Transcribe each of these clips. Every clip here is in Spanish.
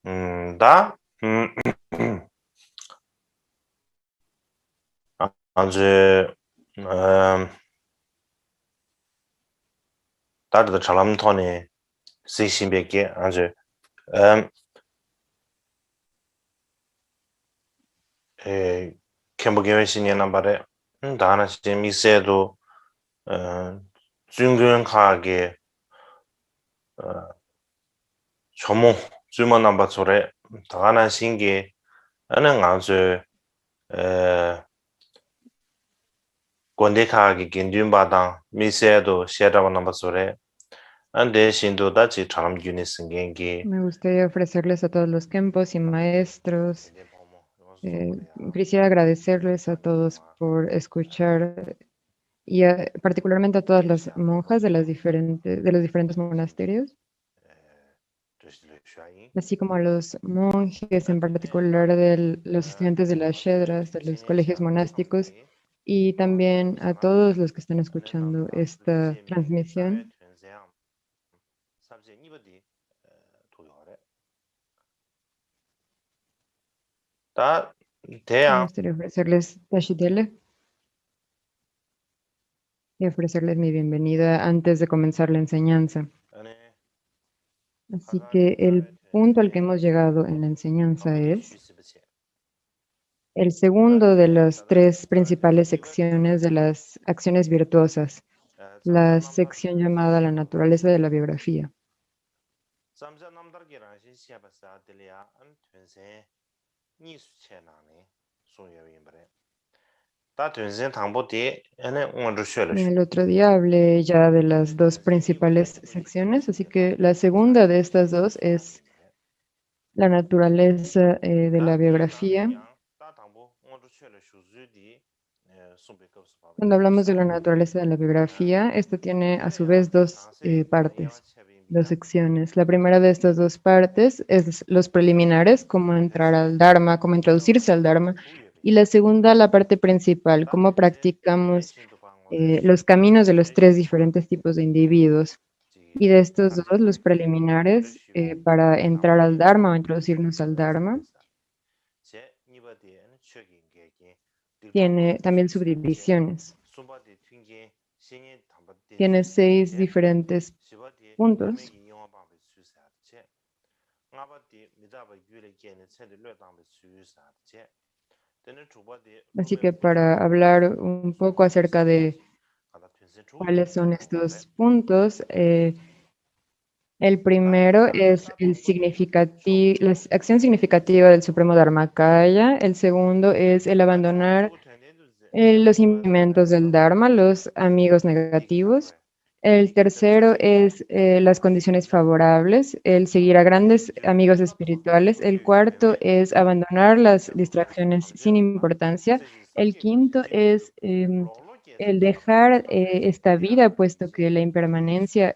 Da, 아주 다르다 잘람토니 시신베게 아주 음, 에 캠보게웨시니 남바레 다나 시미세도 어 중근하게 어 조모 주문 남바초레 다나 신기 아는 아주 에 권대카게 긴준바당 미세도 셰라고 남바초레 안데 신도 다치 잘람 유니스겐기 Me gustaría ofrecerles a todos los kempos y maestros. eh, Quisiera agradecerles a todos por escuchar y particularmente a todas las monjas de de los diferentes monasterios, así como a los monjes en particular de los estudiantes de las shedras, de los colegios monásticos, y también a todos los que están escuchando esta transmisión. 다 Me 대양 gustaría ofrecerles Tashidele y ofrecerles mi bienvenida antes de comenzar la enseñanza. 안에 Así que el 가가지다네 punto al que 된세 hemos llegado en la enseñanza 아무도 es 쉬스비세 el segundo de las tres principales secciones de las acciones virtuosas, la sección llamada la naturaleza de la biografía. 삼자 남다르기랑 시시아바사 들리아 안 된세 니수체나네 소여인브레 다 된세 당보디 안에 오늘 쉬어르시 El otro día hablé ya de las dos principales secciones, así que la segunda de estas dos es la naturaleza de la 다 biografía. 디랑양 다 당보 오늘 쉬어르 슈즈디 숨베컵스 Cuando 바베기 hablamos de la 샤베기 naturaleza de la biografía, esto tiene a su vez 아니야 dos 당세 partes, 니와 dos 샤베입니다 secciones. La primera de estas dos partes es los preliminares, cómo entrar al Dharma, cómo introducirse al Dharma. Y la segunda, la parte principal, cómo practicamos los caminos de los tres diferentes tipos de individuos. Y de estos dos, los preliminares, para entrar al Dharma o introducirnos al Dharma, tiene también subdivisiones. Tiene 6 diferentes puntos. Así que para hablar un poco acerca de cuáles son estos puntos, el primero es la acción significativa del Supremo Dharmakaya. El segundo es el abandonar los implementos del Dharma, los amigos negativos. El tercero es las condiciones favorables, el seguir a grandes amigos espirituales. El cuarto es abandonar las distracciones sin importancia. El quinto es el dejar esta vida, puesto que la impermanencia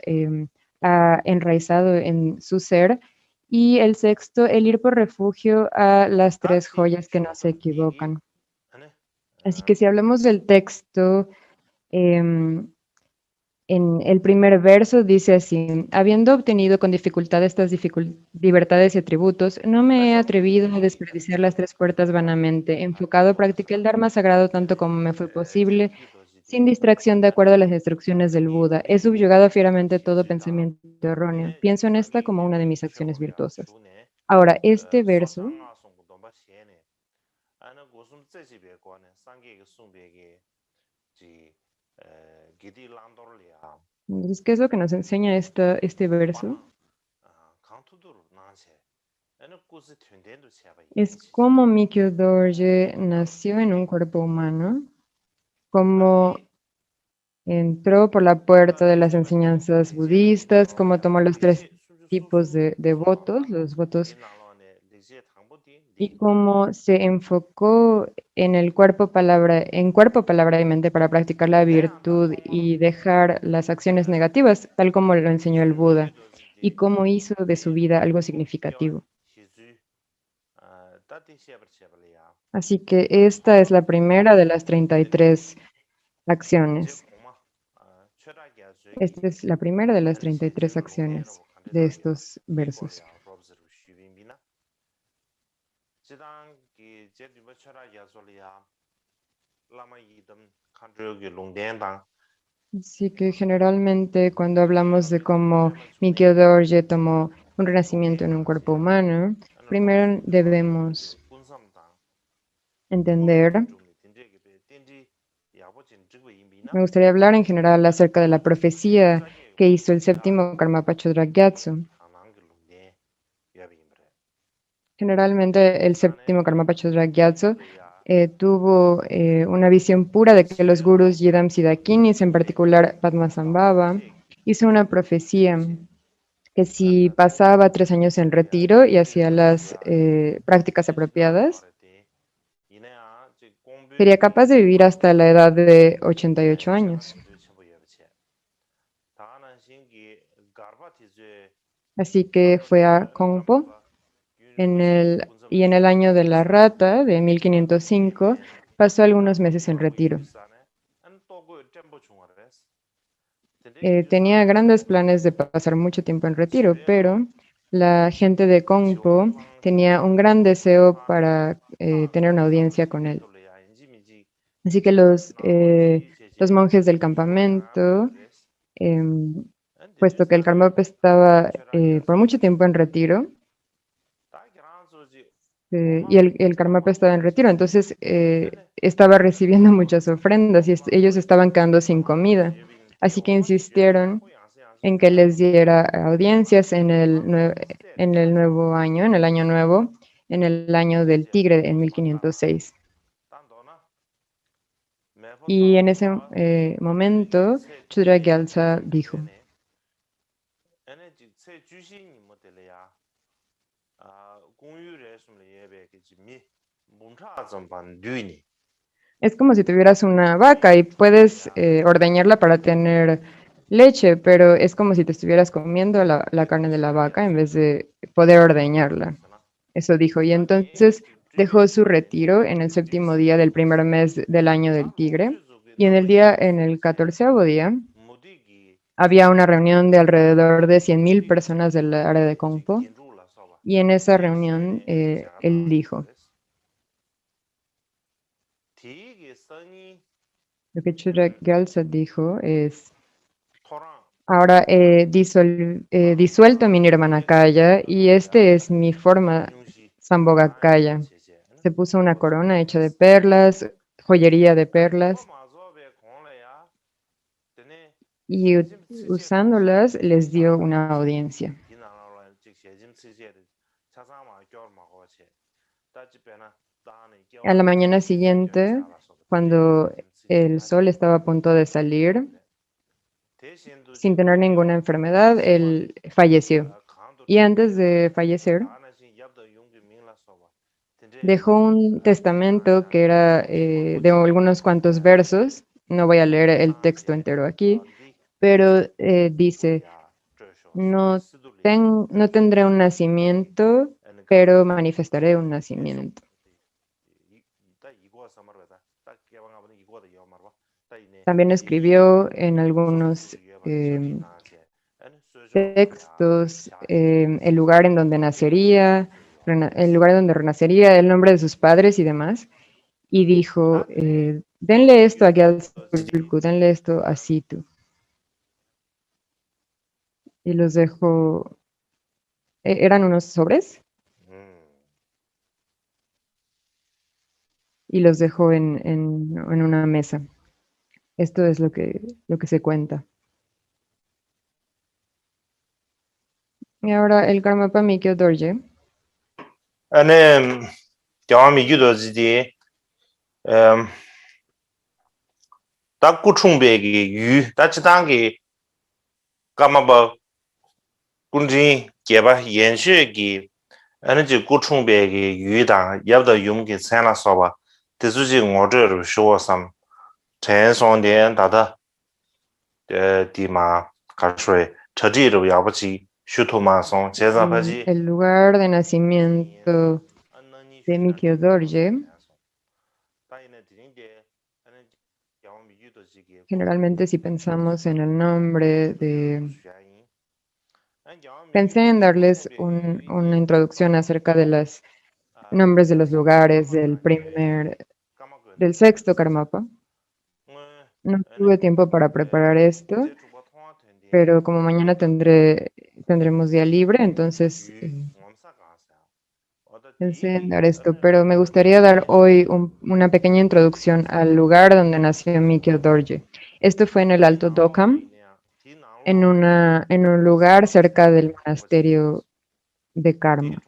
ha enraizado en su ser. Y el sexto, el ir por refugio a las tres joyas que no se equivocan. Así que si hablamos del texto, em, en el primer verso dice así: habiendo obtenido con dificultad estas libertades y atributos, no me he atrevido a desperdiciar las tres puertas vanamente. Enfocado, practiqué el Dharma sagrado tanto como me fue posible, sin distracción de acuerdo a las instrucciones del Buda. He subyugado fieramente todo pensamiento erróneo. Pienso en esta como una de mis acciones virtuosas. Ahora, este verso, entonces, ¿qué es lo que nos enseña este verso? Es cómo Mikio Dorje nació en un cuerpo humano, cómo entró por la puerta de las enseñanzas budistas, cómo tomó los tres tipos de votos, los votos, y cómo se enfocó en el cuerpo, palabra y mente para practicar la virtud y dejar las acciones negativas, tal como lo enseñó el Buda, y cómo hizo de su vida algo significativo. Así que esta es la primera de las 33 acciones. Esta es la primera de las 33 acciones de estos versos. Así que generalmente cuando hablamos de cómo Mikio Dorje tomó un renacimiento en un cuerpo humano, primero debemos entender, me gustaría hablar en general acerca de la profecía que hizo el séptimo Karmapacho Gyatso. Generalmente el séptimo Karmapacho Gyatso tuvo una visión pura de que los gurús Yidam Siddhakinis, en particular Padmasambhava, hizo una profecía que si pasaba 3 años en retiro y hacía las prácticas apropiadas, sería capaz de vivir hasta la edad de 88 años. Así que fue a Kongpo y en el año de la rata, de 1505, pasó algunos meses en retiro. Tenía grandes planes de pasar mucho tiempo en retiro, pero la gente de Kongpo tenía un gran deseo para tener una audiencia con él. Así que los monjes del campamento, em, puesto que el Karmapa estaba por mucho tiempo en retiro, y el Karmapa estaba en retiro, entonces estaba recibiendo muchas ofrendas y ellos estaban quedando sin comida. Así que insistieron en que les diera audiencias en el nuevo año, en el año nuevo, en el año del tigre, en 1506. Y en ese momento, Chudra Gyaltsa dijo, es como si tuvieras una vaca y puedes ordeñarla para tener leche, pero es como si te estuvieras comiendo la carne de la vaca en vez de poder ordeñarla. Eso dijo. Y entonces dejó su retiro en el séptimo día del primer mes del año del tigre. Y en el 14º día, había una reunión de alrededor de 100.000 personas del área de Kongpo. Y en esa reunión, él dijo, lo que Chudra Gyaltsa dijo es, ahora he disuelto mi Nirmanakaya y este es mi forma Sambhogakaya. Se puso una corona hecha de perlas, joyería de perlas, y usándolas les dio una audiencia. A la mañana siguiente, cuando el sol estaba a punto de salir, sin tener ninguna enfermedad, él falleció. Y antes de fallecer, dejó un testamento que era de algunos cuantos versos. No voy a leer el texto entero aquí, pero dice, no tendré un nacimiento, pero manifestaré un nacimiento. También escribió en algunos textos el lugar en donde nacería, el lugar donde renacería, el nombre de sus padres y demás. Y dijo, denle esto a Gyaltsen, denle esto a Situ. Y los dejó, eran unos sobres, y los dejó en una mesa. Esto es lo que se cuenta. Y ahora el Karmapa Mikyo Dorje. ane gyawami gyudo zidi da kuchungbe gi yu da chidangi kamaba kunjin geba yenshu gi ane ji kuchungbe gi yu da yabda yumgi tsena soba desu ji ngozhe ru shuo sam chen song dian dada di ma kashui chaji ru yabachi shutu ma song chezan paji El lugar de nacimiento de Mikyo Dorje, generalmente si pensamos en el nombre pensé en darles una introducción acerca de las nombres de los lugares del sexto Karmapa. No tuve tiempo para preparar esto, pero como mañana tendremos día libre, entonces pensé en dar esto, pero me gustaría dar hoy una pequeña introducción al lugar donde nació Mikio Dorje. Esto fue en el Alto Dokam, en un lugar cerca del monasterio de Karma,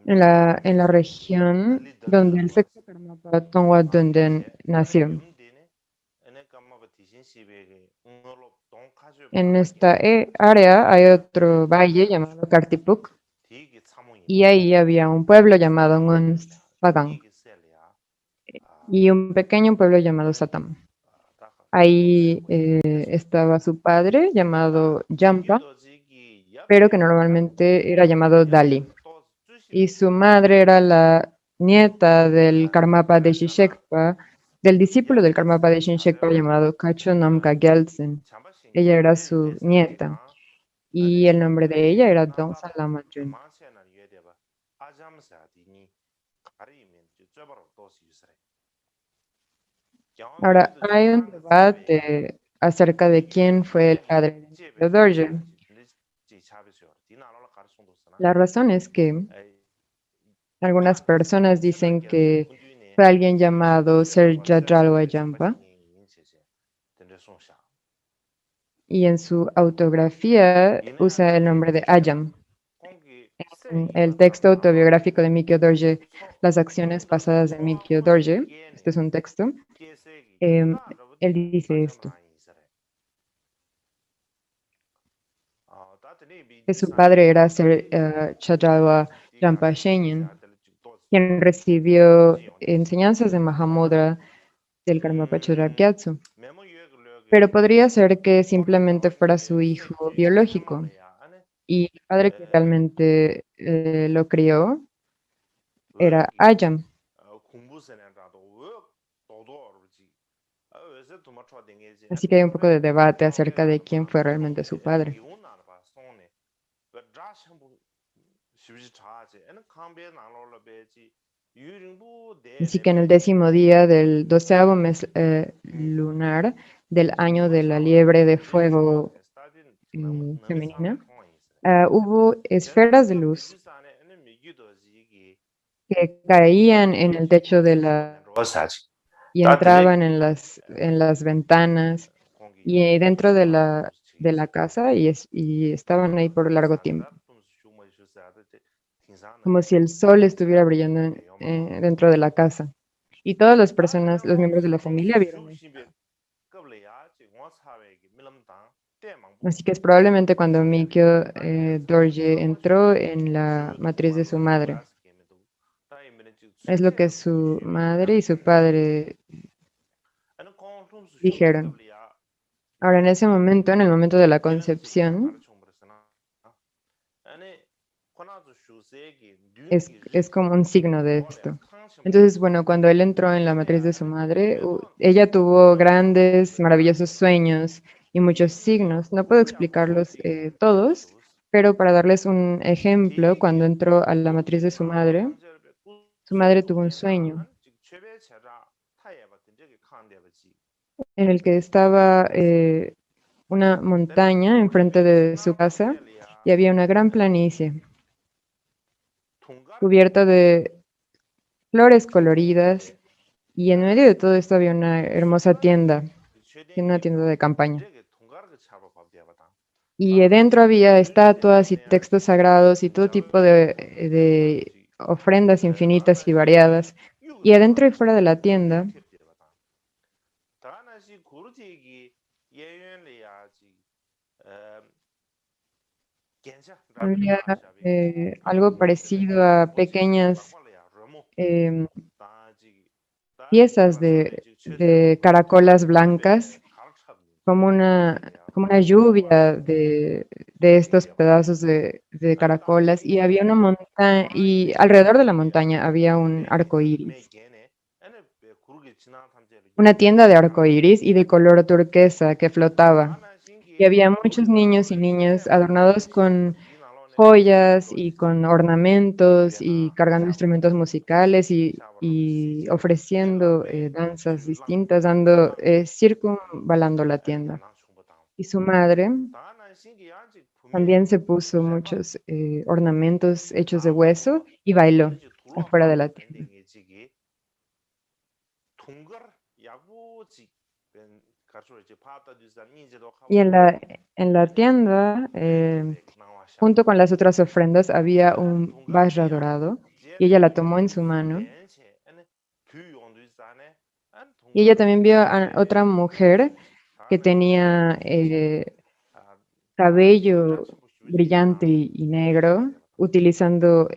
en la región donde el sexto Karmapa Tongwa Dunden nació. En esta área hay otro valle llamado Kartipuk y ahí había un pueblo llamado Ngun Padang y un pequeño pueblo llamado Satam. Ahí estaba su padre llamado Jampa, pero que normalmente era llamado Dali. Y su madre era la nieta del Karmapa de Shishekpa, del discípulo del Karmapa de Shishekpa llamado Kacho Namka Gyaltsen. Ella era su nieta y el nombre de ella era Dong Salama Jun. Ahora, hay un debate acerca de quién fue el padre de Mikio Dorje. La razón es que algunas personas dicen que fue alguien llamado Serja Dralwa Jampa y en su autografía usa el nombre de Ayam. En el texto autobiográfico de Mikio Dorje, Las acciones pasadas de Mikio Dorje, este es un texto, él dice esto, que su padre era Chadalwa Jampa Shenyan, quien recibió enseñanzas de Mahamudra del Karmapa Chodrak Gyatso. Pero podría ser que simplemente fuera su hijo biológico y el padre que realmente lo crió era Ayam. Así que hay un poco de debate acerca de quién fue realmente su padre. Así que en el 10º día del 12º mes lunar del año de la liebre de fuego femenina, hubo esferas de luz que caían en el techo y entraban en las ventanas y dentro de la casa y estaban ahí por largo tiempo, como si el sol estuviera brillando dentro de la casa. Y todas las personas, los miembros de la familia vieron esto. Así que es probablemente cuando Mikio Dorje entró en la matriz de su madre. Es lo que su madre y su padre dijeron. Ahora, en ese momento, en el momento de la concepción, es como un signo de esto. Entonces, bueno, cuando él entró en la matriz de su madre, ella tuvo grandes, maravillosos sueños y muchos signos. No puedo explicarlos todos, pero para darles un ejemplo, cuando entró a la matriz de su madre tuvo un sueño en el que estaba una montaña enfrente de su casa y había una gran planicie cubierta de flores coloridas y en medio de todo esto había una hermosa tienda, una tienda de campaña. Y dentro había estatuas y textos sagrados y todo tipo de ofrendas infinitas y variadas. Y adentro y fuera de la tienda había algo parecido a pequeñas em, piezas de caracolas blancas, como una lluvia de estos pedazos de caracolas, y había una montaña, y alrededor de la montaña había un arco iris, una tienda de arco iris y de color turquesa que flotaba. y había muchos niños y niñas adornados con joyas y con ornamentos y cargando instrumentos musicales y ofreciendo danzas distintas, dando, circunvalando la tienda. Y su madre también se puso muchos ornamentos hechos de hueso y bailó afuera de la tienda. Y en la tienda, junto con las otras ofrendas, había un vajra dorado y ella la tomó en su mano. Y ella también vio a otra mujer que tenía cabello brillante y negro, utilizando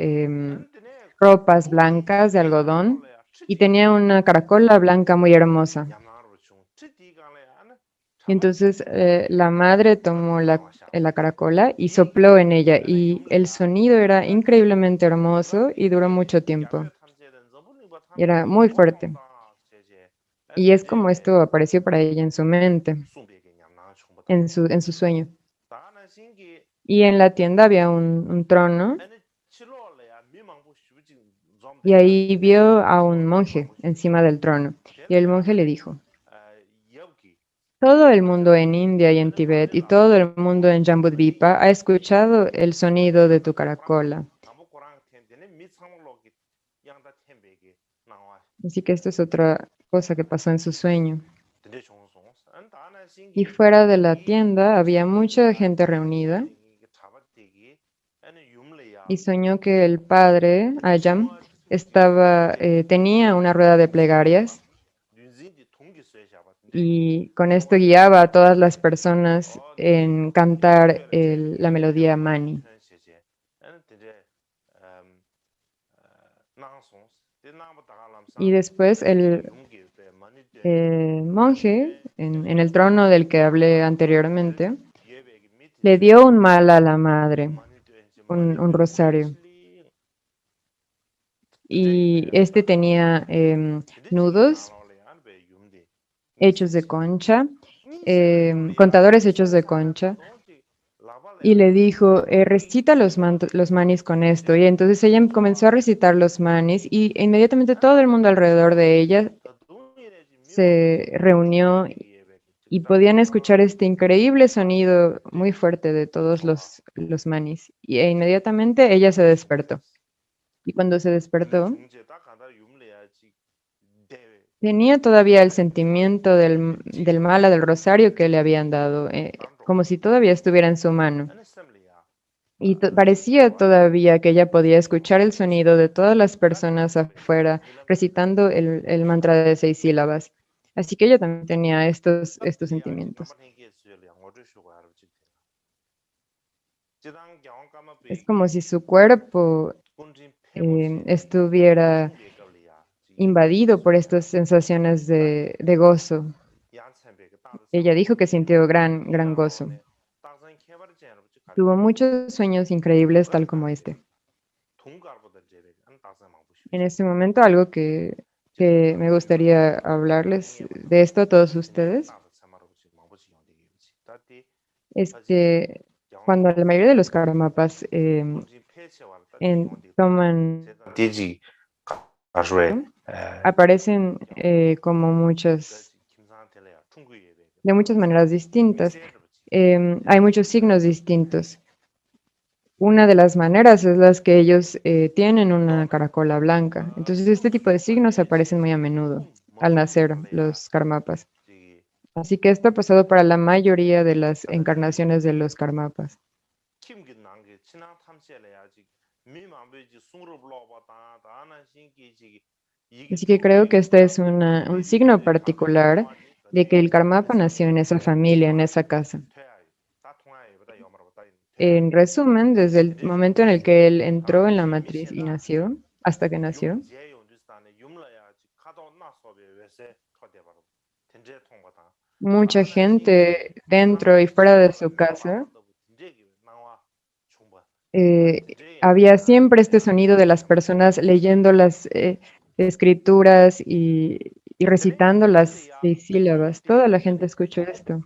ropas blancas de algodón y tenía una caracola blanca muy hermosa. Y entonces la madre tomó la caracola y sopló en ella y el sonido era increíblemente hermoso y duró mucho tiempo. Y era muy fuerte. Y es como esto apareció para ella en su mente, en su sueño. Y en la tienda había un trono y ahí vio a un monje encima del trono. Y el monje le dijo, todo el mundo en India y en Tibet y todo el mundo en Jambudvipa ha escuchado el sonido de tu caracola. Así que esto es otra cosa que pasó en su sueño. Y fuera de la tienda había mucha gente reunida y soñó que el padre, Ayam, tenía una rueda de plegarias y con esto guiaba a todas las personas en cantar la melodía Mani. Y después el monje, en el trono del que hablé anteriormente, le dio un mala a la madre, un rosario. Y este tenía nudos hechos de concha, contadores hechos de concha, y le dijo, recita los manis con esto. Y entonces ella comenzó a recitar los manis y inmediatamente todo el mundo alrededor de ella se reunió y podían escuchar este increíble sonido muy fuerte de todos los manis. Inmediatamente ella se despertó. Y cuando se despertó, tenía todavía el sentimiento del mala del rosario que le habían dado, como si todavía estuviera en su mano. Y parecía todavía que ella podía escuchar el sonido de todas las personas afuera recitando el mantra de 6 sílabas. Así que ella también tenía estos sentimientos. Es como si su cuerpo estuviera invadido por estas sensaciones de gozo. Ella dijo que sintió gran gozo. Tuvo muchos sueños increíbles tal como este. En este momento, algo que me gustaría hablarles de esto a todos ustedes es que cuando la mayoría de los karmapas toman, aparecen como de muchas maneras distintas. Hay muchos signos distintos. Una de las maneras es las que ellos tienen una caracola blanca. Entonces, este tipo de signos aparecen muy a menudo al nacer los karmapas. Así que esto ha pasado para la mayoría de las encarnaciones de los karmapas. Así que creo que este es un signo particular de que el karmapa nació en esa familia, en esa casa. En resumen, desde el momento en el que él entró en la matriz y nació, hasta que nació, mucha gente dentro y fuera de su casa, había siempre este sonido de las personas leyendo las escrituras y recitando las 6 sílabas. Toda la gente escuchó esto.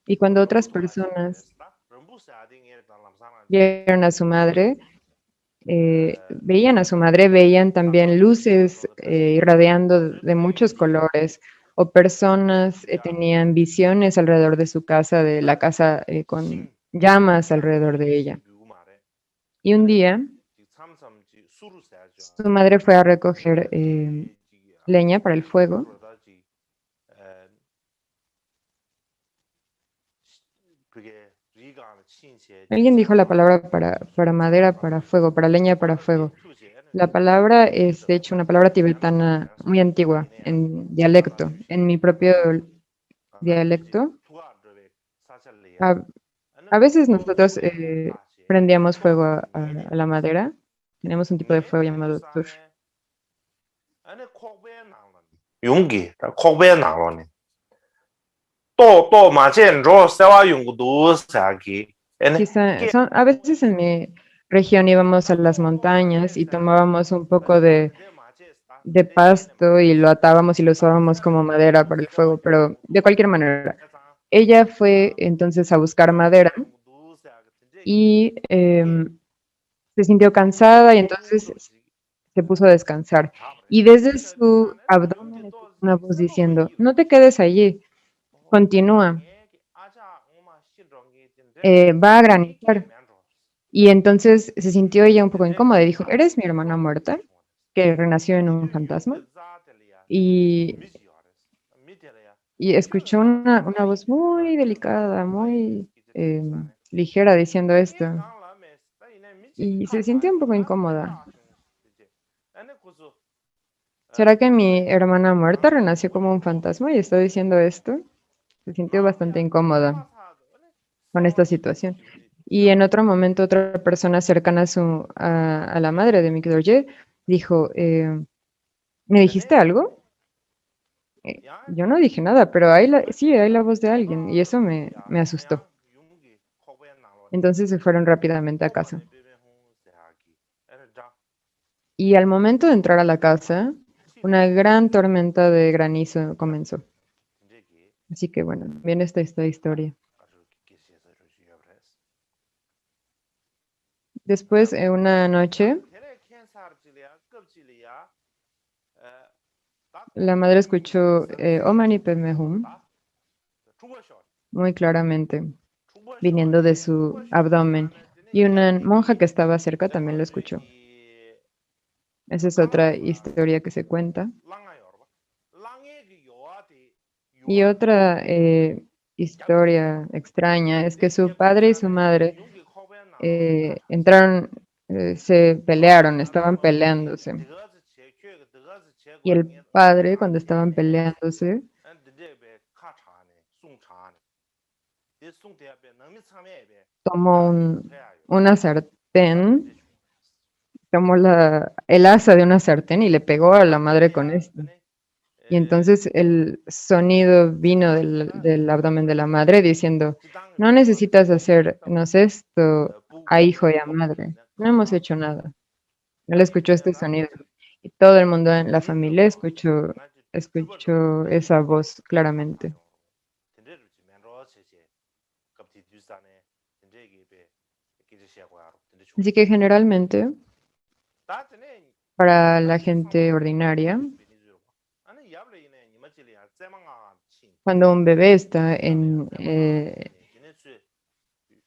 Y cuando otras personas vieron a su madre, veían a su madre, veían también luces irradiando de muchos colores, o personas tenían visiones alrededor de su casa, de la casa con llamas alrededor de ella. Y un día su madre fue a recoger leña para el fuego. Alguien dijo la palabra para madera, para fuego, para leña, para fuego. La palabra es, de hecho, una palabra tibetana muy antigua, en dialecto. En mi propio dialecto, a, a veces nosotros prendíamos fuego a la madera. Tenemos un tipo de fuego llamado tush. 용기, 콕베 나로네. 또 마젠 세와 용구도 사기. ene Quizá, que a veces en mi región íbamos a las montañas y tomábamos un poco de pasto y lo atábamos y lo usábamos como madera para el fuego, pero de cualquier manera. Ella fue entonces a buscar madera y se sintió cansada y entonces se puso a descansar. Y desde su abdomen escuchó una voz diciendo, no te quedes allí, continúa, va a granizar. Y entonces se sintió ella un poco incómoda y dijo, ¿eres mi hermana muerta que renació en un fantasma? Y, y escuchó una voz muy delicada, muy ligera diciendo esto. Y se sintió un poco incómoda. ¿Será que mi hermana muerta renació como un fantasma y está diciendo esto? Se sintió bastante incómoda con esta situación. Y en otro momento, otra persona cercana a la madre de Mikdorje dijo, ¿me dijiste algo? Yo no dije nada, pero sí, hay la voz de alguien y eso me asustó. Entonces se fueron rápidamente a casa. Y al momento de entrar a la casa, una gran tormenta de granizo comenzó. Así que bueno, viene esta historia. Después, una noche, la madre escuchó Om Mani Padme Hum muy claramente, viniendo de su abdomen. Y una monja que estaba cerca también lo escuchó. Esa es otra historia que se cuenta. Y otra historia extraña es que su padre y su madre entraron, se pelearon, estaban peleándose. Y el padre, cuando estaban peleándose, tomó una sartén, tomó el asa de una sartén y le pegó a la madre con esto. Y entonces el sonido vino del abdomen de la madre diciendo, no necesitas hacernos esto a hijo y a madre, no hemos hecho nada. Él escuchó este sonido y todo el mundo en la familia escuchó esa voz claramente. Así que generalmente, para la gente ordinaria, cuando un bebé está en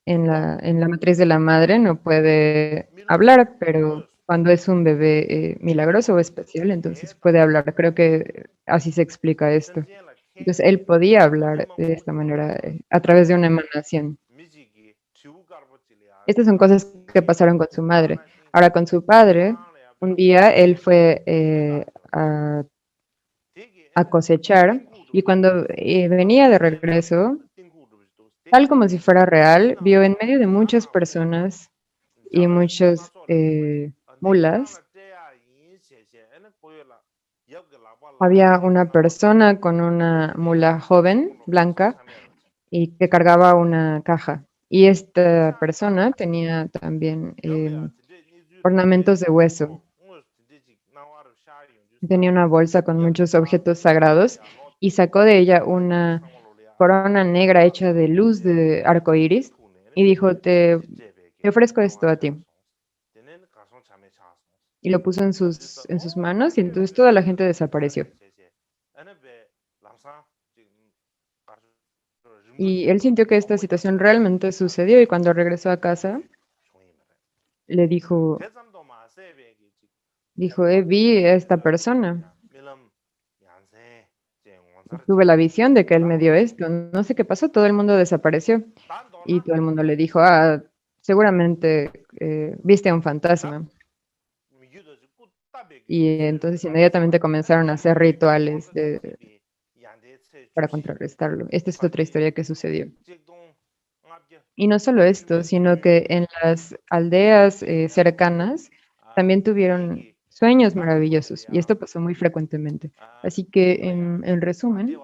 la matriz de la madre, no puede hablar, pero cuando es un bebé milagroso o especial, entonces puede hablar. Creo que así se explica esto. Entonces él podía hablar de esta manera, a través de una emanación. Estas son cosas que pasaron con su madre. Ahora con su padre, un día él fue a cosechar y cuando venía de regreso, tal como si fuera real, vio en medio de muchas personas y muchas mulas, había una persona con una mula joven, blanca, y que cargaba una caja. Y esta persona tenía también ornamentos de hueso. Tenía una bolsa con muchos objetos sagrados y sacó de ella corona negra hecha de luz de arco iris y dijo, te ofrezco esto a ti. Y lo puso en sus manos y entonces toda la gente desapareció. Y él sintió que esta situación realmente sucedió y cuando regresó a casa le dijo, vi a esta persona, tuve la visión de que él me dio esto, no sé qué pasó, todo el mundo desapareció y todo el mundo le dijo, seguramente viste a un fantasma. Y entonces inmediatamente comenzaron a hacer rituales para contrarrestarlo. Esta es otra historia que sucedió. Y no solo esto, sino que en las aldeas cercanas también tuvieron sueños maravillosos y esto pasó muy frecuentemente. Así que en resumen,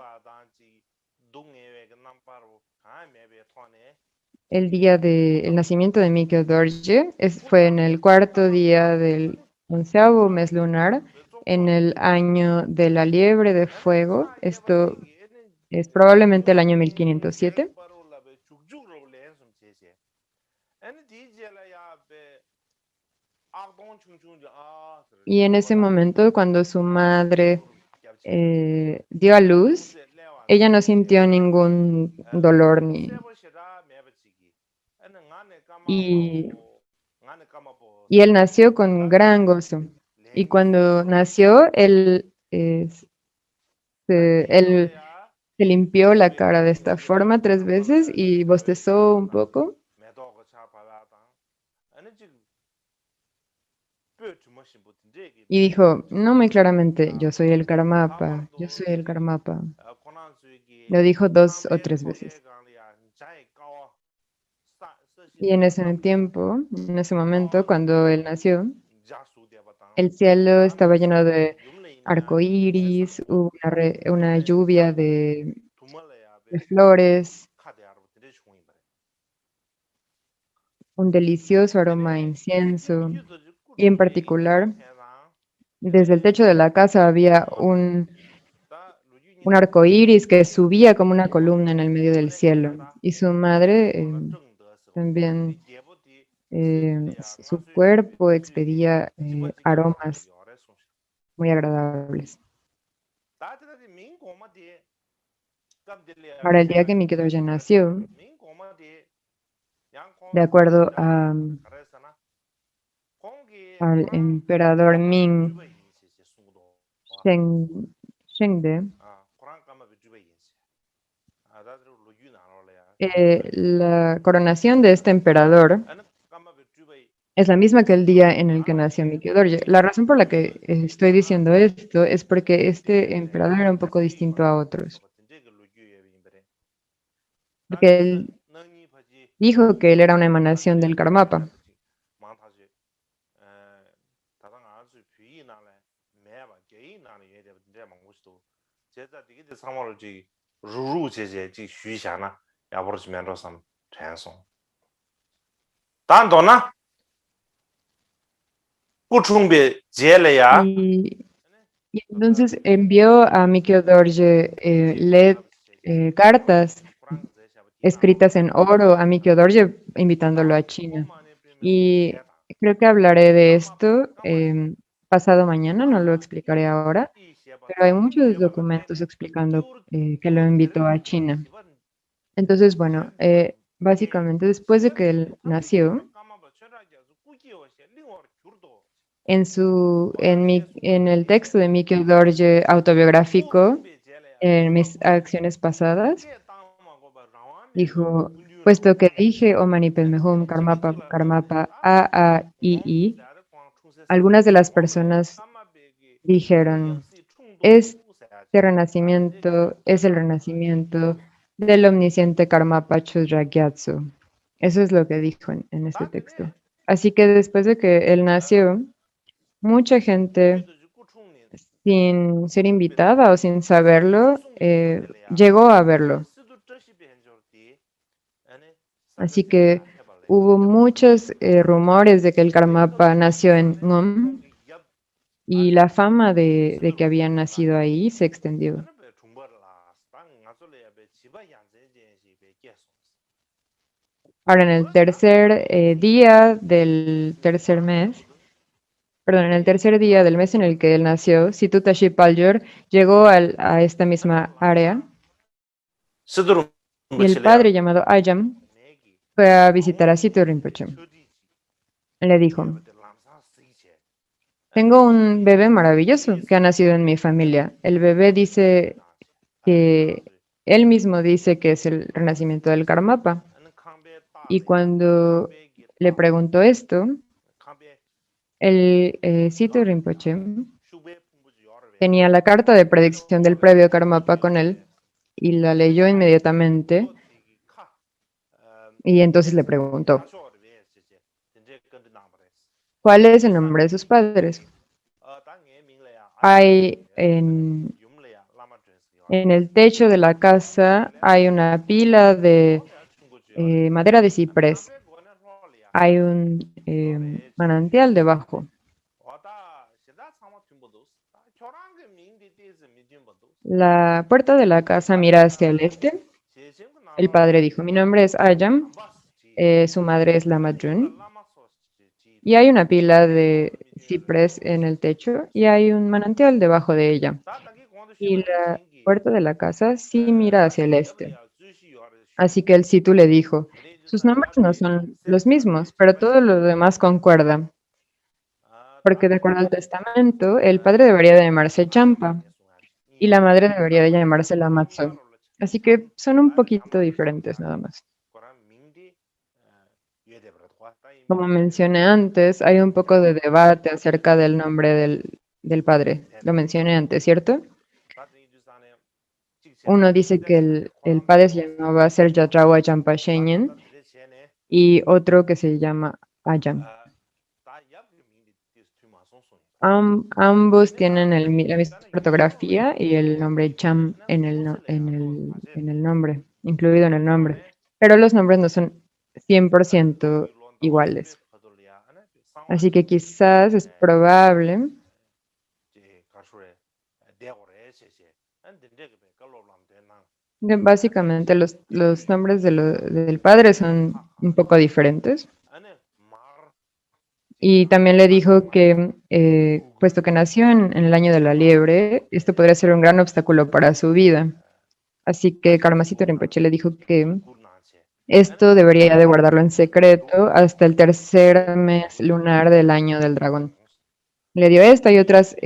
el nacimiento de Mikio Dorje fue en el cuarto día del 11º mes lunar, en el año de la liebre de fuego. Esto es probablemente el año 1507. Y en ese momento, cuando su madre dio a luz, ella no sintió ningún dolor y, y él nació con gran gozo. Y cuando nació, él se limpió la cara de esta forma 3 veces y bostezó un poco. Y dijo, no muy claramente, yo soy el Karmapa, yo soy el Karmapa. Lo dijo 2 o 3 veces. Y en ese tiempo, en ese momento, cuando él nació, el cielo estaba lleno de arcoíris, hubo una lluvia de flores, un delicioso aroma a incienso, y en particular, desde el techo de la casa había un arco iris que subía como una columna en el medio del cielo. Y su madre también, su cuerpo expedía aromas muy agradables. Para el día que Mikado ya nació, de acuerdo al emperador Ming Shengde, la coronación de este emperador es la misma que el día en el que nació Mikio Dorje. La razón por la que estoy diciendo esto es porque este emperador era un poco distinto a otros. Porque él dijo que él era una emanación del Karmapa. Y, y entonces envió a Mikio Dorje cartas escritas en oro a Mikio Dorje invitándolo a China. Y creo que hablaré de esto pasado mañana, no lo explicaré ahora, pero hay muchos documentos explicando que lo invitó a China. Entonces, bueno, básicamente después de que él nació, en el texto de Mikio Dorje autobiográfico, en mis acciones pasadas, dijo, puesto que dije, oh Mani Padme Hum, Karmapa, Karmapa, I, algunas de las personas dijeron, este renacimiento es el renacimiento del omnisciente Karmapa Chudragyatso. Eso es lo que dijo en este texto. Así que después de que él nació, mucha gente, sin ser invitada o sin saberlo, llegó a verlo. Así que hubo muchos rumores de que el Karmapa nació en Ngom y la fama de que había nacido ahí se extendió. Ahora, en el tercer día del tercer mes, perdón, en el tercer día del mes en el que él nació, Situtashi Paljor llegó a esta misma área 스드로 y el 묻힐래야 padre llamado Ayam fue a visitar a Situ Rinpoche. Le dijo, tengo un bebé maravilloso que ha nacido en mi familia. El bebé dice que él mismo dice que es el renacimiento del Karmapa. Y cuando le preguntó esto, el Situ Rinpoche tenía la carta de predicción del previo Karmapa con él y la leyó inmediatamente y entonces le preguntó, ¿cuál es el nombre de sus padres? Hay en el techo de la casa hay una pila de madera de ciprés. Hay un manantial debajo. La puerta de la casa mira hacia el este. El padre dijo, mi nombre es Ayam, su madre es Lama Jun, y hay una pila de ciprés en el techo y hay un manantial debajo de ella. Y la puerta de la casa sí mira hacia el este. Así que el Situ le dijo, sus nombres no son los mismos, pero todo lo demás concuerda, porque de acuerdo al testamento, el padre debería de llamarse Champa y la madre debería de llamarse Lamatsu. Así que son un poquito diferentes nada más. Como mencioné antes, hay un poco de debate acerca del nombre del padre. Lo mencioné antes, ¿cierto? Uno dice que el padre se llamaba Serjatrawa Champa Shenyen y otro que se llama Ayam. Ambos tienen la misma ortografía y el nombre Cham en el nombre, incluido en el nombre. Pero los nombres no son 100% iguales. Así que quizás es probable que básicamente los nombres del padre son un poco diferentes. Y también le dijo que, puesto que nació en el año de la liebre, esto podría ser un gran obstáculo para su vida. Así que Karmasito Rinpoche le dijo que esto debería de guardarlo en secreto hasta el tercer mes lunar del año del dragón. Le dio esta y otras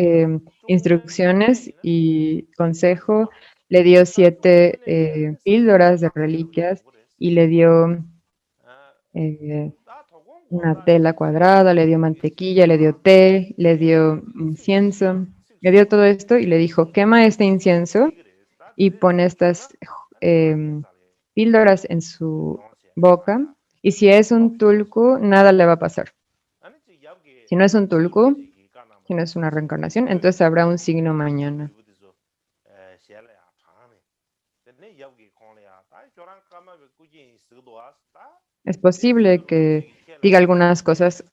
instrucciones y consejo. Le dio 7 píldoras de reliquias y le dio eh, una tela cuadrada, le dio mantequilla, le dio té, le dio incienso, le dio todo esto y le dijo, quema este incienso y pone estas píldoras en su boca y si es un tulku, nada le va a pasar. Si no es un tulku, si no es una reencarnación, entonces habrá un signo mañana. Es posible que diga algunas cosas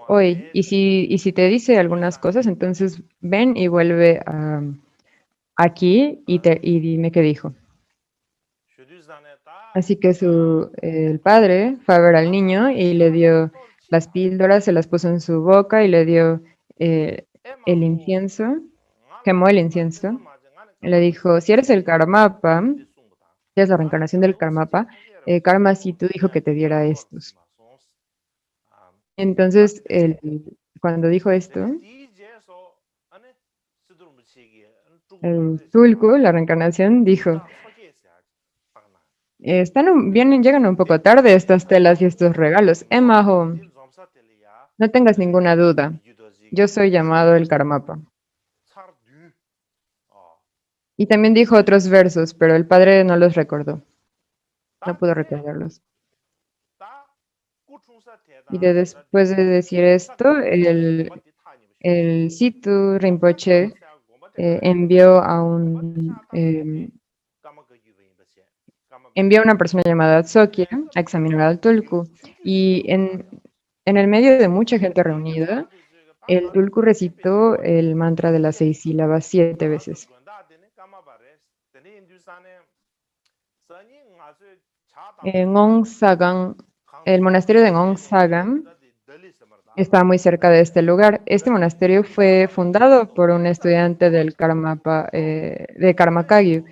hoy. Y si te dice algunas cosas, entonces ven y vuelve aquí y dime qué dijo. Así que el padre fue a ver al niño y le dio las píldoras, se las puso en su boca y le dio el incienso, quemó el incienso. Y le dijo, si eres el Karmapa, si eres la reencarnación del Karmapa, Karma si tú dijo que te diera estos. Entonces, cuando dijo esto, el Tulku, la reencarnación, dijo, llegan un poco tarde estas telas y estos regalos. Majo, no tengas ninguna duda. Yo soy llamado el Karmapa. Y también dijo otros versos, pero el padre no los recordó. No pudo recordarlos. Y después de decir esto, el Situ Rinpoche envió a una persona llamada Tsokya a examinar al Tulku. Y en el medio de mucha gente reunida, el Tulku recitó el mantra de las 6 sílabas 7 veces. Ngong Sagang El monasterio de Ngong está muy cerca de este lugar. Este monasterio fue fundado por un estudiante del Karmapa, de Karma Kagyu,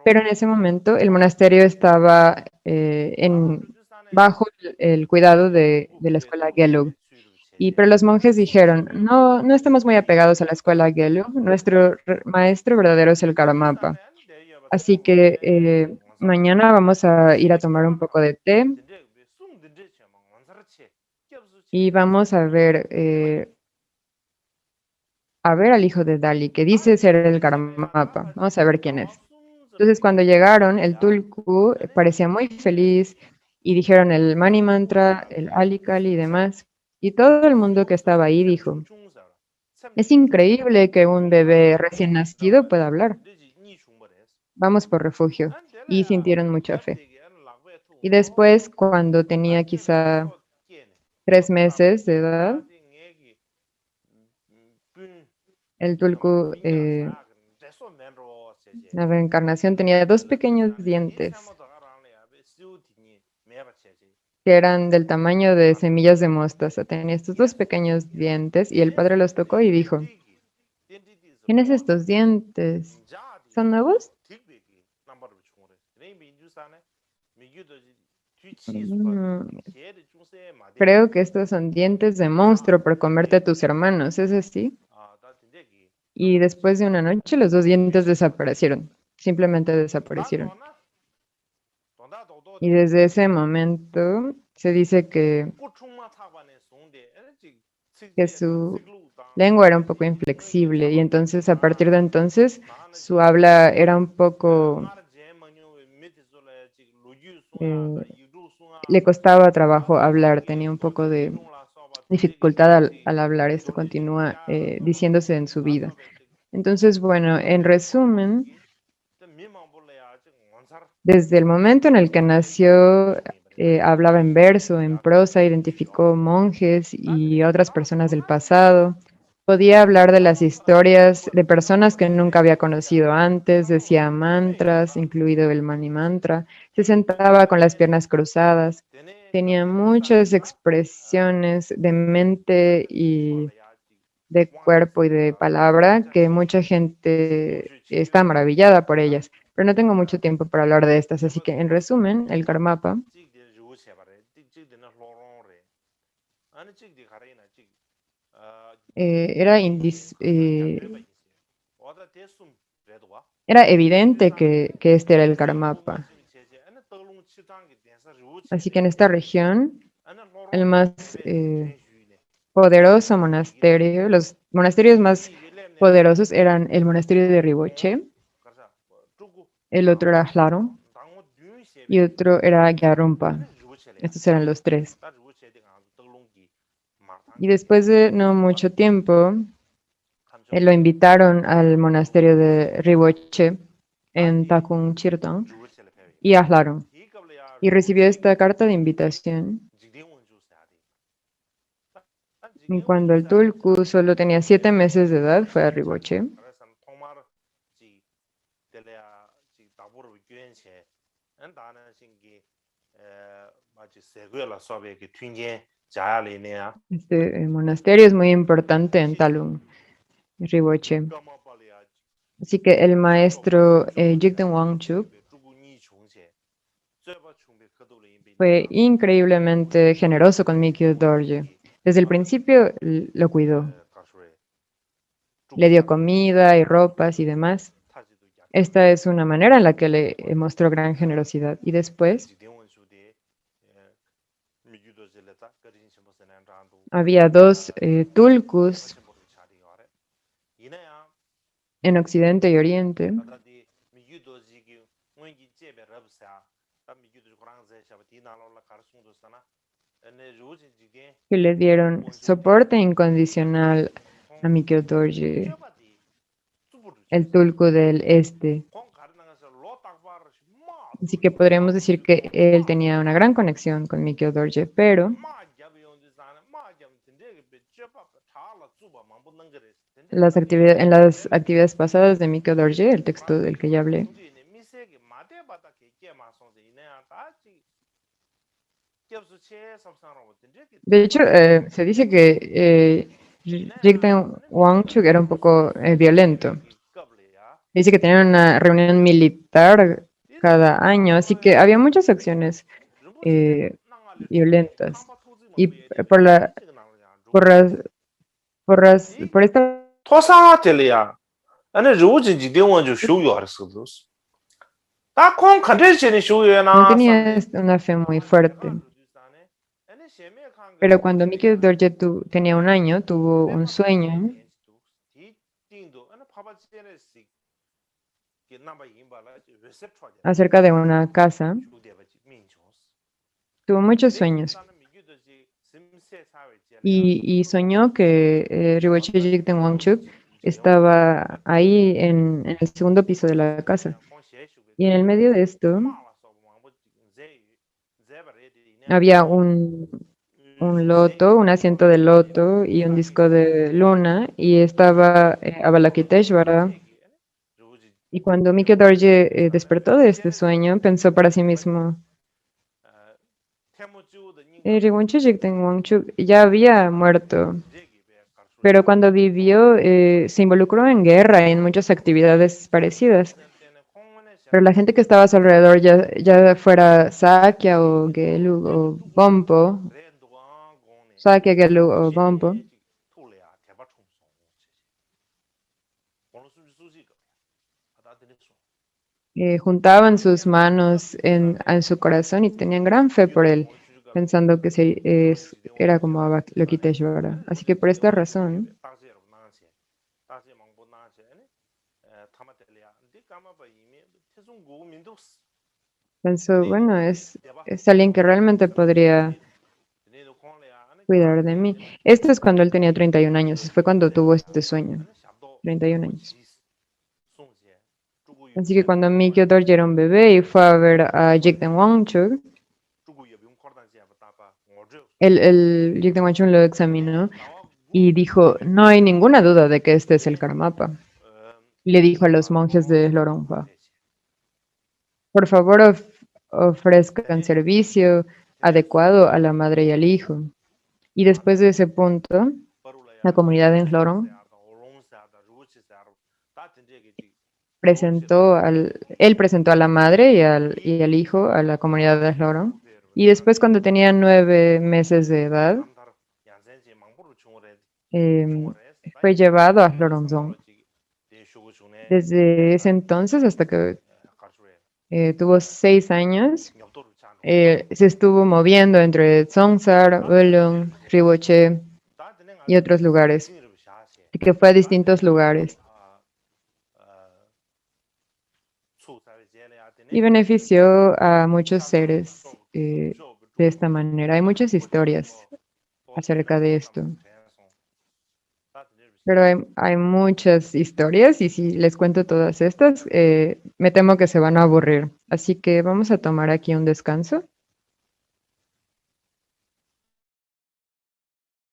pero en ese momento el monasterio estaba bajo el cuidado de la escuela Gelug. Pero los monjes dijeron, no, no estamos muy apegados a la escuela Gelug, nuestro maestro verdadero es el Karmapa. Así que mañana vamos a ir a tomar un poco de té y vamos a ver al hijo de Dali, que dice ser el Karmapa. Vamos a ver quién es. Entonces, cuando llegaron, el Tulku parecía muy feliz y dijeron el Mani Mantra, el Ali Kali y demás. Y todo el mundo que estaba ahí dijo, es increíble que un bebé recién nacido pueda hablar. Vamos por refugio. Y sintieron mucha fe. Y después, cuando tenía quizá 3 meses de edad, el Tulku, la reencarnación, tenía 2 pequeños dientes que eran del tamaño de semillas de mostaza. Tenía estos 2 pequeños dientes y el padre los tocó y dijo, ¿tienes estos dientes? ¿Son nuevos? "Mm, creo que estos son dientes de monstruo por comerte a tus hermanos, ¿es así?" Y después de una noche los 2 dientes desaparecieron, simplemente desaparecieron. Y desde ese momento se dice que su lengua era un poco inflexible y entonces a partir de entonces su habla era un poco, eh, le costaba trabajo hablar, tenía un poco de dificultad al hablar. Esto continúa diciéndose en su vida. Entonces, bueno, en resumen, desde el momento en el que nació, hablaba en verso, en prosa, identificó monjes y otras personas del pasado. Podía hablar de las historias de personas que nunca había conocido antes, decía mantras, incluido el Mani Mantra, se sentaba con las piernas cruzadas, tenía muchas expresiones de mente y de cuerpo y de palabra que mucha gente está maravillada por ellas. Pero no tengo mucho tiempo para hablar de estas, así que en resumen, el Karmapa era, era evidente que este era el Karmapa. Así que en esta región, el más poderoso monasterio, los monasterios más poderosos eran el monasterio de Riboche, el otro era Hlaro y otro era Gyarumpa. Estos eran los tres. Y después de no mucho tiempo, lo invitaron al monasterio de Riboche en Takung Chirtong y a Hlaro. Y recibió esta carta de invitación. Y cuando el Tulku solo tenía 7 meses de edad, fue a Riboche. Este monasterio es muy importante en Talung, Riboche. Así que el maestro Jigden Wangchuk fue increíblemente generoso con Mikyo Dorje. Desde el principio lo cuidó. Le dio comida y ropas y demás. Esta es una manera en la que le mostró gran generosidad. Y después había dos tulkus en Occidente y Oriente que le dieron soporte incondicional a Mikyo Dorje, el tulku del este. Así que podríamos decir que él tenía una gran conexión con Mikyo Dorje, pero en las actividades pasadas de Mikyo Dorje, el texto del que ya hablé, De hecho, se dice que Jigten Wangchuk era un poco violento. Dice que tenían una reunión militar cada año, así que había muchas acciones eh, violentas. Y por, las- por esta 토사텔이야. 아니 루진지 대원주 쇼요할 수도. 다콘 컨텐츠니 no 쇼요나 tenía 섬네. una fe muy fuerte. Pero cuando Mikio Dorje tenía un año, tuvo un sueño acerca de una casa. Tuvo muchos sueños y soñó que Ryoichi Jigten Wangchuk estaba ahí en el segundo piso de la casa. Y en el medio de esto había un loto, un asiento de loto y un disco de luna y estaba Avalokiteshvara. Y cuando Mikio Dorje despertó de este sueño, pensó para sí mismo, Rinpoche Jigten Wangchuk ya había muerto, pero cuando vivió se involucró en guerra y en muchas actividades parecidas. Pero la gente que estaba a su alrededor, ya fuera Sakya o Gelu o Bompo, Sakya, Gelu o Bompo, juntaban sus manos en su corazón y tenían gran fe por él, pensando que era como Avalokiteshvara. Así que por esta razón pensó, bueno, es alguien que realmente podría cuidar de mí. Esto es cuando él tenía 31 años, fue cuando tuvo este sueño, 31 años. Así que cuando Mikio Dorje era un bebé y fue a ver a Jigten Wangchuk, el Jigten Wangchuk lo examinó y dijo, no hay ninguna duda de que este es el Karmapa. Le dijo a los monjes de Lorongpa, por favor ofrezcan servicio adecuado a la madre y al hijo. Y después de ese punto, la comunidad en Lorong él presentó a la madre y al hijo a la comunidad de Lorong. Y después, cuando tenía 9 meses de edad, em, fue llevado a Lorongzong. Desde ese entonces hasta que tuvo 6 años, se estuvo moviendo entre Tsongsar, Ulung, Riboche y otros lugares, y que fue a distintos lugares. Y benefició a muchos seres de esta manera. Hay muchas historias acerca de esto. Pero hay muchas historias y si les cuento todas estas, me temo que se van a aburrir. Así que vamos a tomar aquí un descanso.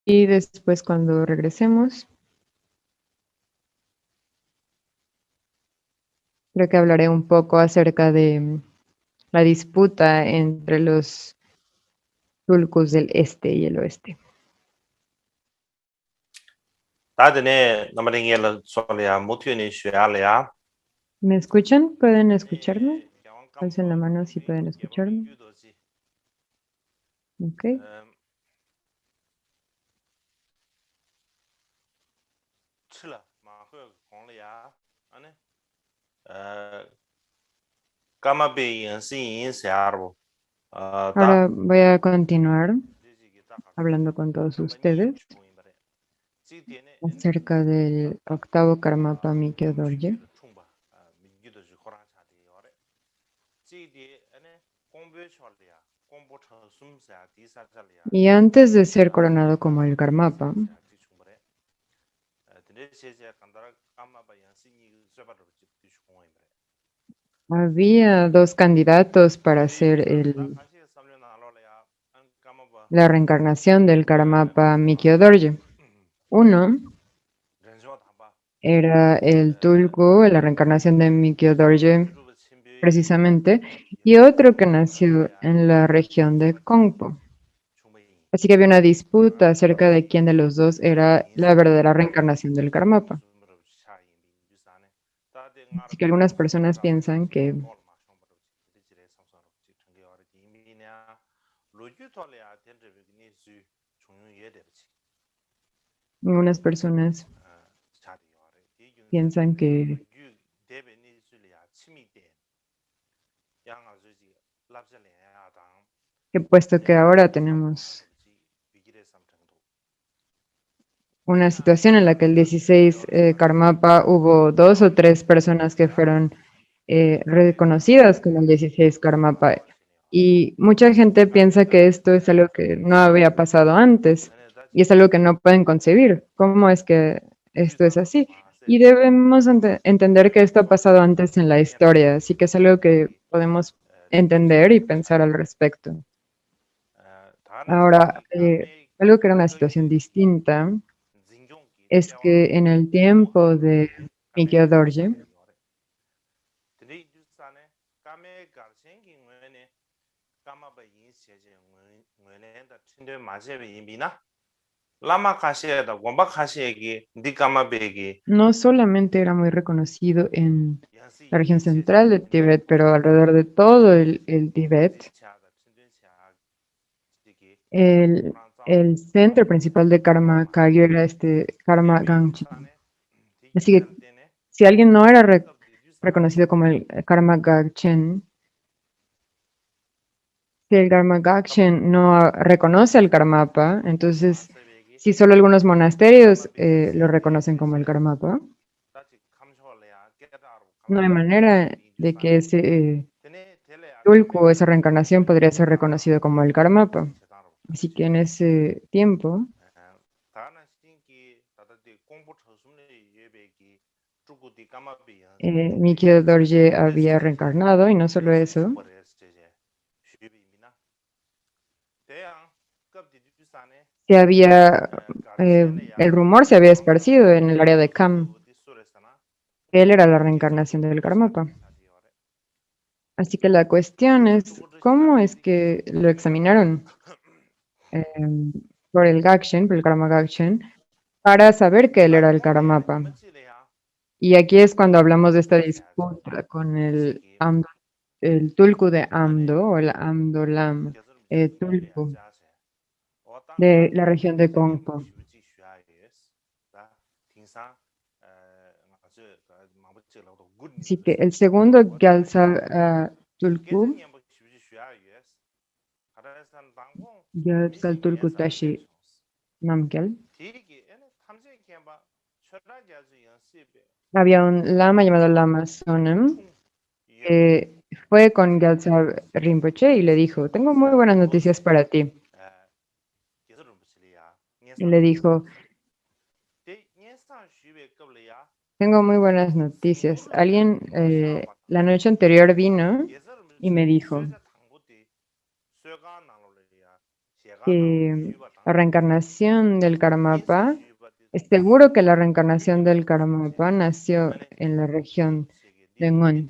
Y después cuando regresemos, creo que hablaré un poco acerca de la disputa entre los tulkus del este y el oeste. ¿Me escuchan? ¿Pueden escucharme? Alcen la mano si pueden escucharme. Ok. Ahora voy a continuar hablando con todos ustedes acerca del octavo Karmapa Mikyo Dorje. Y antes de ser coronado como el Karmapa, había dos candidatos para ser la reencarnación del Karmapa Mikyo Dorje. Uno era el Tulku, la reencarnación de Mikyo Dorje, precisamente, y otro que nació en la región de Kongpo. Así que había una disputa acerca de quién de los dos era la verdadera reencarnación del Karmapa. Así que algunas personas piensan que algunas personas piensan que puesto que ahora tenemos una situación en la que el 16 Karmapa hubo 2 o 3 personas que fueron reconocidas como el 16 Karmapa. Y mucha gente piensa que esto es algo que no había pasado antes y es algo que no pueden concebir. ¿Cómo es que esto es así? Y debemos entender que esto ha pasado antes en la historia, así que es algo que podemos entender y pensar al respecto. Ahora, algo que era una situación distinta es que en el tiempo de Mikio Dorje, no solamente era muy reconocido en la región central de Tíbet, pero alrededor de todo el Tíbet, el, el centro principal de Karma Kagyu era este Karma Gangchen. Así que si alguien no era reconocido como el Karma Gangchen, si el Karma Gangchen no reconoce al Karmapa, entonces si solo algunos monasterios lo reconocen como el Karmapa, no hay manera de que ese tulku, esa reencarnación, podría ser reconocido como el Karmapa. Así que en ese tiempo, Mikio Dorje había reencarnado y no solo eso, el rumor se había esparcido en el área de Kam, que él era la reencarnación del Karmapa. Así que la cuestión es, ¿cómo es que lo examinaron por el Gakshen, por el Karma Gakshen, para saber que él era el Karmapa? Y aquí es cuando hablamos de esta disputa con el Tulku de Amdo, o el Amdolam, Tulku, de la región de Kongpo. Así que el segundo Gyaltsal Tulku, Gyaltsal Tulku Tashi Namgyal, había un lama llamado Lama Sonam, que fue con Gyaltsal Rinpoche y le dijo, tengo muy buenas noticias para ti. Y le dijo, tengo muy buenas noticias. Alguien la noche anterior vino y me dijo que la reencarnación del Karmapa, es seguro que la reencarnación del Karmapa nació en la región de Ngon.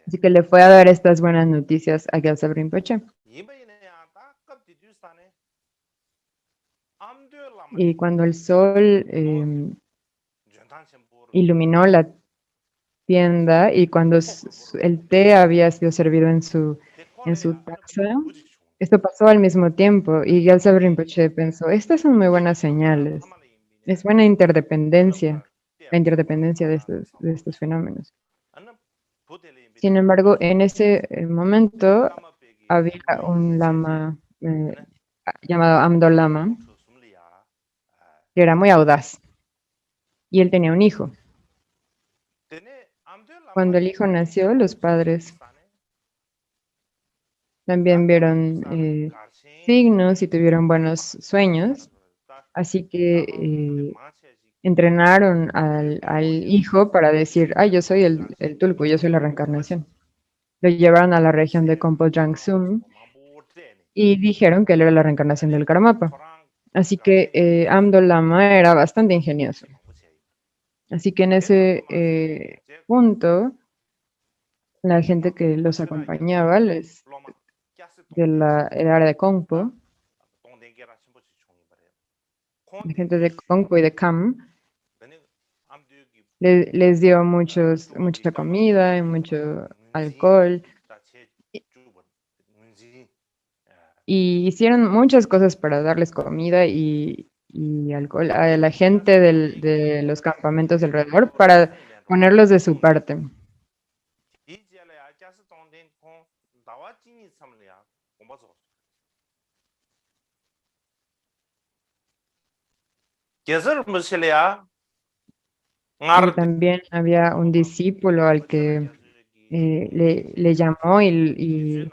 Así que le fue a dar estas buenas noticias a Gyaltsab Rinpoche. Y cuando el sol iluminó la tienda y cuando el té había sido servido en su taza, esto pasó al mismo tiempo y Gyaltsab Rinpoche pensó, estas son muy buenas señales, es buena interdependencia, la interdependencia de estos fenómenos. Sin embargo, en ese momento había un lama llamado Amdolama, que era muy audaz, y él tenía un hijo. Cuando el hijo nació, los padres también vieron signos y tuvieron buenos sueños, así que entrenaron al hijo para decir, ay, yo soy el Tulku, yo soy la reencarnación. Lo llevaron a la región de Kompo Drangsum y dijeron que él era la reencarnación del Karmapa. Así que Amdo Lama era bastante ingenioso. Así que en ese punto, la gente que los acompañaba, el área de Kongpo, la gente de Conco y de Cam, les dio mucha comida y mucho alcohol y hicieron muchas cosas para darles comida y alcohol a la gente de los campamentos alrededor para ponerlos de su parte. También había un discípulo al que le llamó y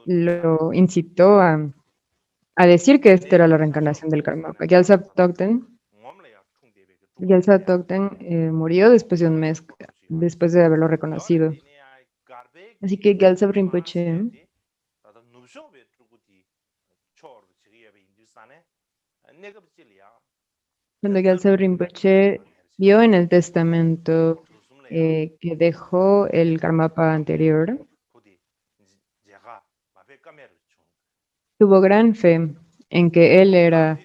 lo incitó a decir que esta era la reencarnación del Karmapa. Gyaltsab Tokten murió después de un mes, después de haberlo reconocido. Así que Gyaltsab Rinpoche, cuando Gyaltsab Rinpoche vio en el testamento que dejó el Karmapa anterior, tuvo gran fe en que él era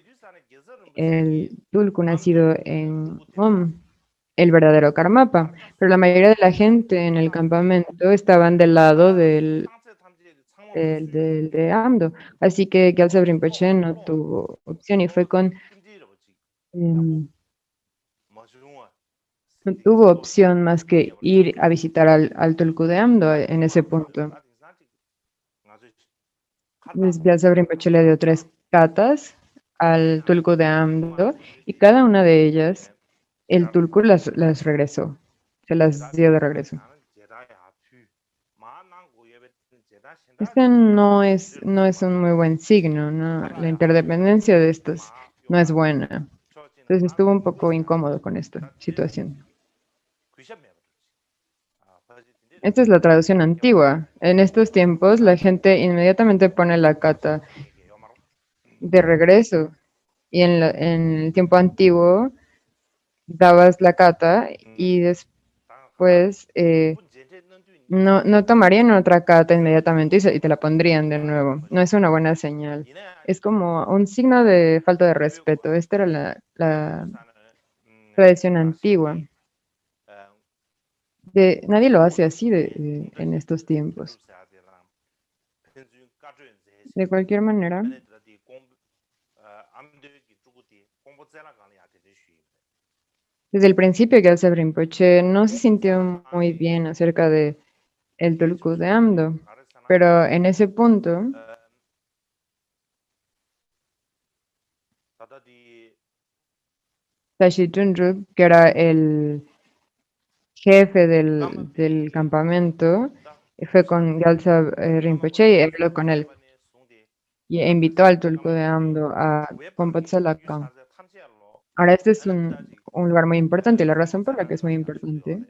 el Tulku nacido en el verdadero Karmapa, pero la mayoría de la gente en el campamento estaban del lado de Amdo, así que Gyaltsab Rinpoche no tuvo opción y fue em, no tuvo opción más que ir a visitar al Tulku de Amdo en ese punto. Entonces, Gyaltsab Rinpoche le dio 3 katas al Tulku de Amdo y cada una de ellas el Tulku las regresó, se las dio de regreso. Este no es un muy buen signo, ¿no? La interdependencia de estos no es buena. Entonces estuvo un poco incómodo con esta situación. Esta es la traducción antigua. En estos tiempos la gente inmediatamente pone la kata de regreso y en el tiempo antiguo dabas la kata y después no tomarían otra kata inmediatamente y te la pondrían de nuevo. No es una buena señal. Es como un signo de falta de respeto. Esta era la tradición antigua. Nadie lo hace así en estos tiempos. De cualquier manera, desde el principio Gyaltsab Rinpoche no se sintió muy bien acerca de el Tulku de Amdo, pero en ese punto Tashi Chundrup, que era el jefe del campamento, fue con Gyaltsab Rinpoche y habló con él y invitó al Tulku de Amdo a Kompotsalakam. Ahora, este es un lugar muy importante y la razón por la que es muy importante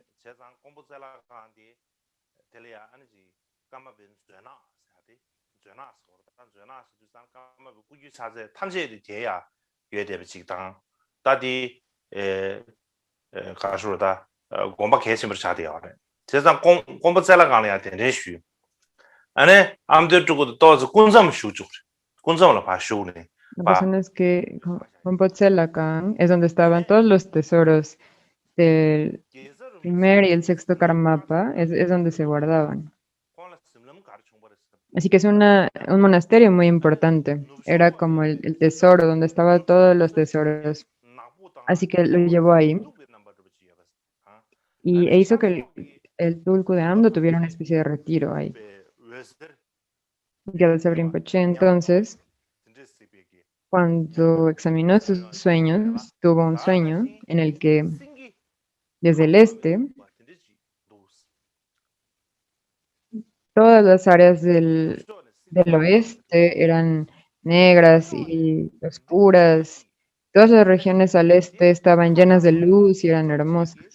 공부 개심을 자대요. 세상 공부 잘라 가는 데 쉬. 안에 아무도 주고도 또 군삼 쉬죠. 군삼을 봐 쉬우네. la razón es que Kompotselakam es donde estaban todos los tesoros del primer y el sexto Karmapa, es donde se guardaban. Así que es un monasterio muy importante. Era como el tesoro, donde estaban todos los tesoros. Así que lo llevó ahí e hizo que el Tulku de Amdo tuviera una especie de retiro ahí. Gyaltsab Rinpoche entonces, cuando examinó sus sueños, tuvo un sueño en el que desde el este, todas las áreas del oeste eran negras y oscuras. Todas las regiones al este estaban llenas de luz y eran hermosas.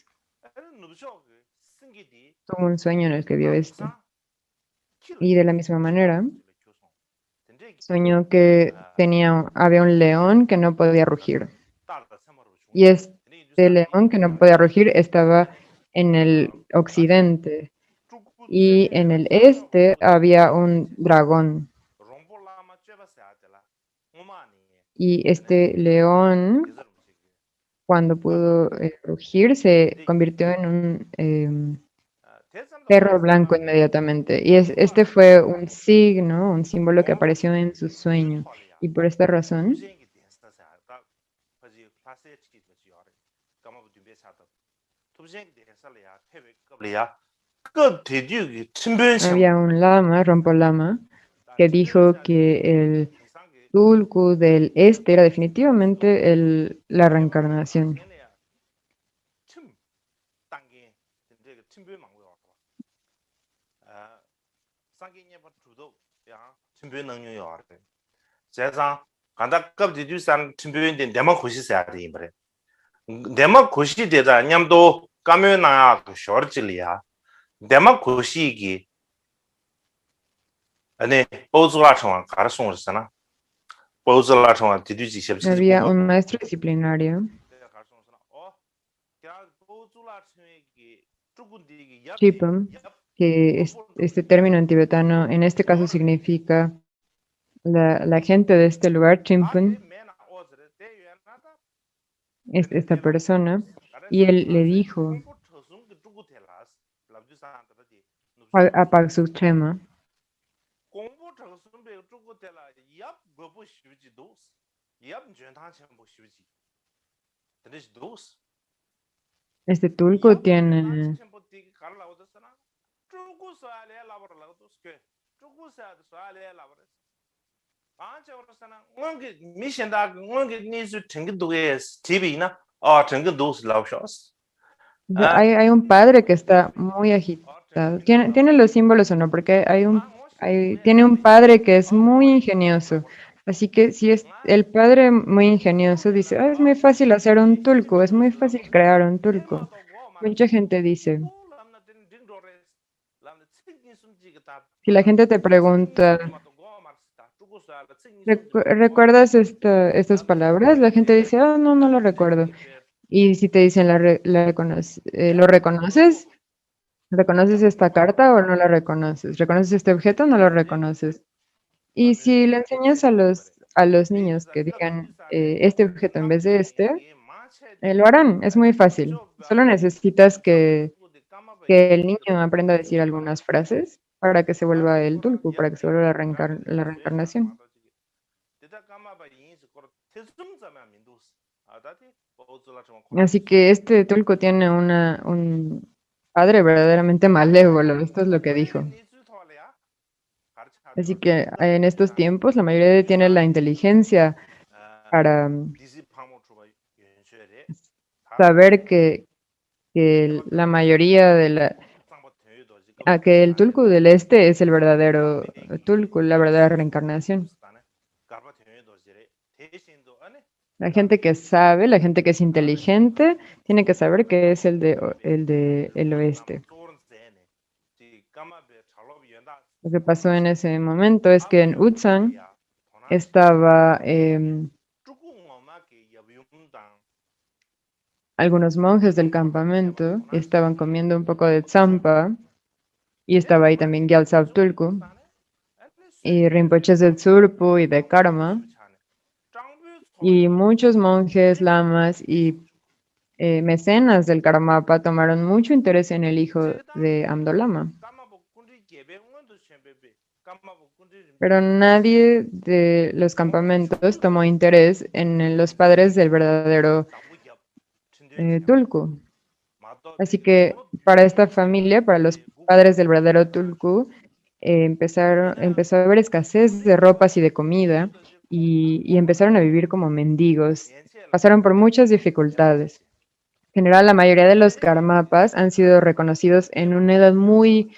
Tuvo un sueño en el que vio esto. Y de la misma manera, soñó que había un león que no podía rugir. Y este león que no podía rugir estaba en el occidente. Y en el este había un dragón. Y este león, cuando pudo rugir, se convirtió en un perro blanco inmediatamente. Y este fue un signo, un símbolo que apareció en su sueño. Y por esta razón había un lama, Rompo Lama, que dijo que el Tulku del este era definitivamente la reencarnación. 세상 간다 급지 주산 팀변인데 내만 고시해야 돼 이번에 내만 고시 되다 냠도 까면나 그 쇼르질이야 내만 고시기 아니 보즈라 청한 가르송으로잖아 보즈라 청한 뒤뒤지 셉시지 Había un maestro disciplinario, Chipum, que este término en tibetano en este caso significa la gente de este lugar, Chimpun, es esta persona, y él le dijo a Paxuchema, este tulco tiene hay un padre que está muy agitado. Tiene los símbolos o no, porque tiene un padre que es muy ingenioso. Así que si es el padre muy ingenioso, dice, "Ah, es muy fácil hacer un tulco, es muy fácil crear un tulco". Mucha gente dice, si la gente te pregunta, ¿recuerdas estas palabras? La gente dice, ah, no, no lo recuerdo. Y si te dicen, ¿lo reconoces? ¿Reconoces esta carta o no la reconoces? ¿Reconoces este objeto o no lo reconoces? Y si le enseñas a los niños que digan este objeto en vez de este, lo harán. Es muy fácil. Solo necesitas que el niño aprenda a decir algunas frases para que se vuelva el tulku, para que se vuelva la reencarnación. Así que este tulku tiene un padre verdaderamente malévolo. Esto es lo que dijo. Así que en estos tiempos la mayoría tiene la inteligencia para saber que la mayoría que el Tulku del Este es el verdadero Tulku, la verdadera reencarnación. La gente que sabe, la gente que es inteligente, tiene que saber que es el oeste. Lo que pasó en ese momento es que en Utsan estaba algunos monjes del campamento estaban comiendo un poco de tsampa y estaba ahí también Gyaltsab Tulku y Rinpoches de Tsurpu y de Karma y muchos monjes, lamas y mecenas del Karmapa tomaron mucho interés en el hijo de Amdolama. Pero nadie de los campamentos tomó interés en los padres del verdadero Tulku. Así que para esta familia, para los padres del verdadero Tulku, empezó a haber escasez de ropas y de comida y empezaron a vivir como mendigos. Pasaron por muchas dificultades. En general, la mayoría de los karmapas han sido reconocidos en una edad muy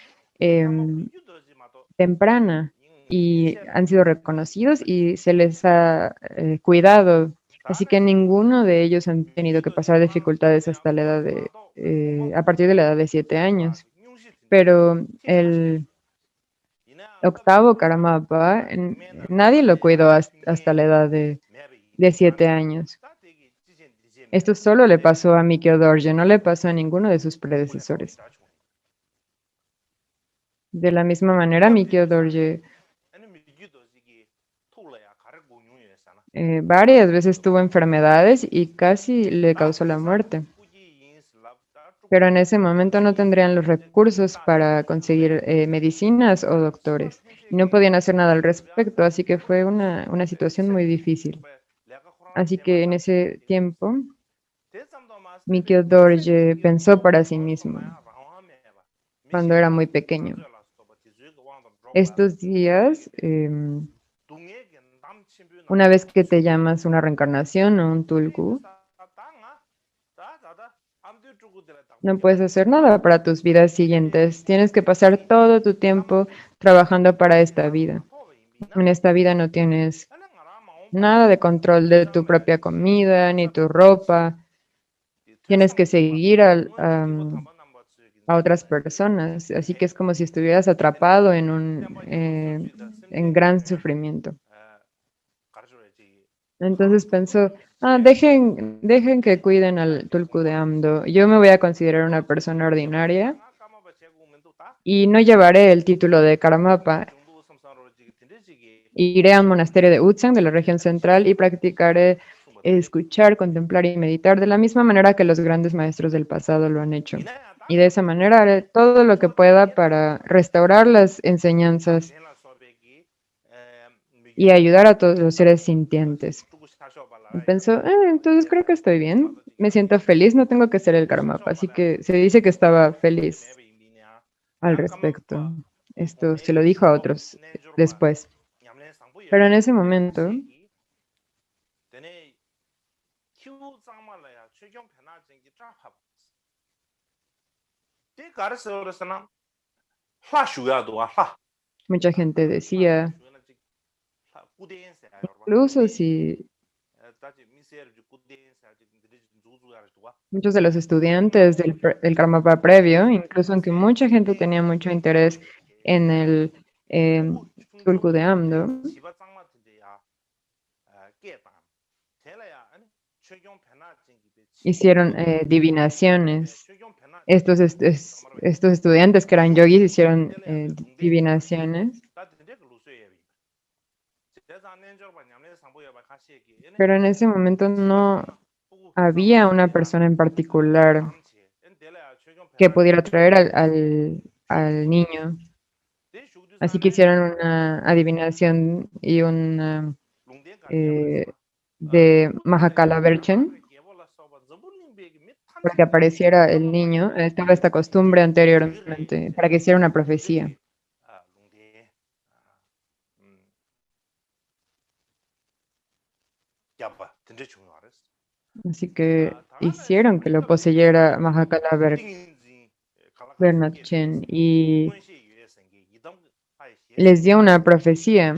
temprana y han sido reconocidos y se les ha cuidado. Así que ninguno de ellos han tenido que pasar dificultades hasta la edad a partir de la edad de 7 años. Pero el octavo Karamapa, nadie lo cuidó hasta la edad de 7 años. Esto solo le pasó a Mikio Dorje, no le pasó a ninguno de sus predecesores. De la misma manera, Mikio Dorje Varias veces tuvo enfermedades y casi le causó la muerte. Pero en ese momento no tendrían los recursos para conseguir medicinas o doctores. Y no podían hacer nada al respecto, así que fue una situación muy difícil. Así que en ese tiempo, Mikio Dorje pensó para sí mismo cuando era muy pequeño. Estos días, una vez que te llamas una reencarnación o un tulku, no puedes hacer nada para tus vidas siguientes. Tienes que pasar todo tu tiempo trabajando para esta vida. En esta vida no tienes nada de control de tu propia comida ni tu ropa. Tienes que seguir a otras personas. Así que es como si estuvieras atrapado en gran sufrimiento. Entonces pensó, dejen que cuiden al Tulku de Amdo. Yo me voy a considerar una persona ordinaria y no llevaré el título de Karmapa. Iré a un monasterio de Utsang, de la región central, y practicaré escuchar, contemplar y meditar de la misma manera que los grandes maestros del pasado lo han hecho. Y de esa manera haré todo lo que pueda para restaurar las enseñanzas y ayudar a todos los seres sintientes. Y pensó, entonces creo que estoy bien, me siento feliz, no tengo que ser el Karmapa. Así que se dice que estaba feliz al respecto. Esto se lo dijo a otros después. Pero en ese momento, mucha gente decía, incluso si muchos de los estudiantes del Karmapa previo, incluso aunque mucha gente tenía mucho interés en el eh, Tulku de Amdo, hicieron divinaciones. Estos estudiantes que eran yogis hicieron divinaciones, pero en ese momento no había una persona en particular que pudiera traer al niño. Así que hicieron una adivinación y una eh, de Mahakala Berchen para que apareciera el niño. Estaba esta costumbre anteriormente, para que hiciera una profecía. Así que hicieron que lo poseyera Mahakala Bernatchen y les dio una profecía.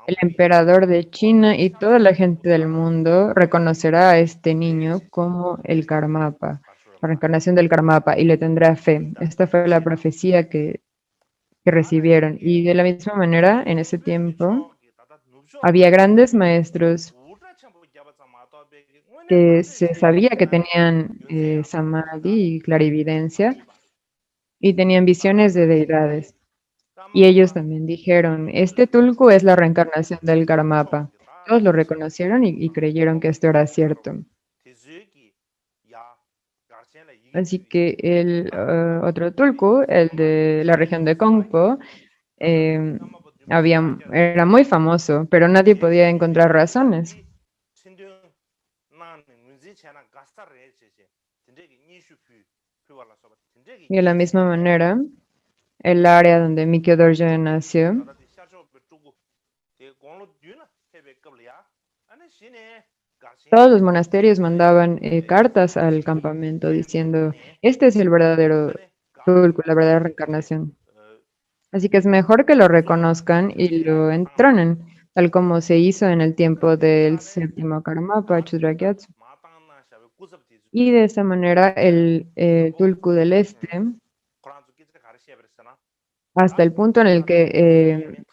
El emperador de China y toda la gente del mundo reconocerá a este niño como el Karmapa, la reencarnación del Karmapa, y le tendrá fe. Esta fue la profecía que recibieron. Y de la misma manera, en ese tiempo, había grandes maestros que se sabía que tenían samadhi y clarividencia y tenían visiones de deidades. Y ellos también dijeron, este Tulku es la reencarnación del Karmapa. Todos lo reconocieron y creyeron que esto era cierto. Así que el otro Tulku, el de la región de Kongpo, eh, era muy famoso, pero nadie podía encontrar razones. Y de la misma manera, el área donde Mikio Dorje nació, todos los monasterios mandaban cartas al campamento diciendo, este es el verdadero Tulku, la verdadera reencarnación. Así que es mejor que lo reconozcan y lo entronen, tal como se hizo en el tiempo del séptimo Karmapa, Chudragyatso. Y de esa manera el Tulku del Este, hasta el punto en el que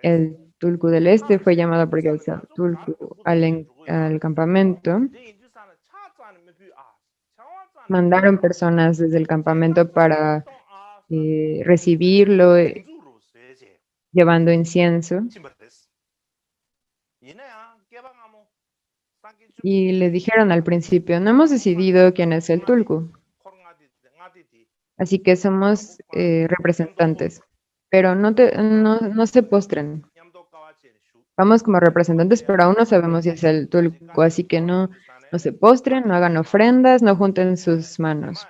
el Tulku del Este fue llamado porque el Tulku al campamento, mandaron personas desde el campamento para recibirlo, llevando incienso. Y le dijeron al principio, no hemos decidido quién es el Tulku, así que somos representantes, pero no se postren. Vamos como representantes, pero aún no sabemos si es el Tulku, así que no se postren, no hagan ofrendas, no junten sus manos.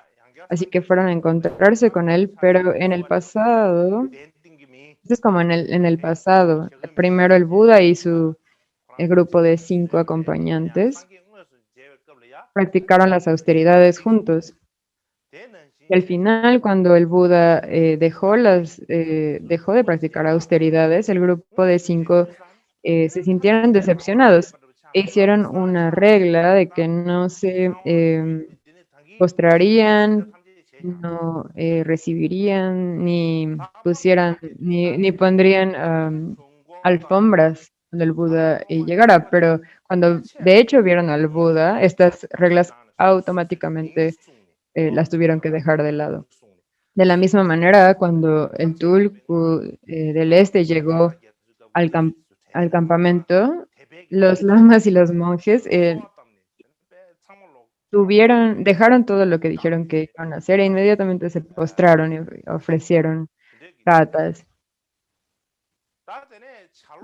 Así que fueron a encontrarse con él, pero en el pasado, esto es como en el pasado, primero el Buda y su grupo de 5 acompañantes practicaron las austeridades juntos. Y al final, cuando el Buda dejó de practicar austeridades, el grupo de 5 se sintieron decepcionados e hicieron una regla de que no se postrarían, no recibirían, ni pondrían alfombras cuando el Buda llegara. Pero cuando de hecho vieron al Buda, estas reglas automáticamente las tuvieron que dejar de lado. De la misma manera, cuando el Tulku del Este llegó al, al campamento, los lamas y los monjes dejaron todo lo que dijeron que iban a hacer e inmediatamente se postraron y ofrecieron ratas.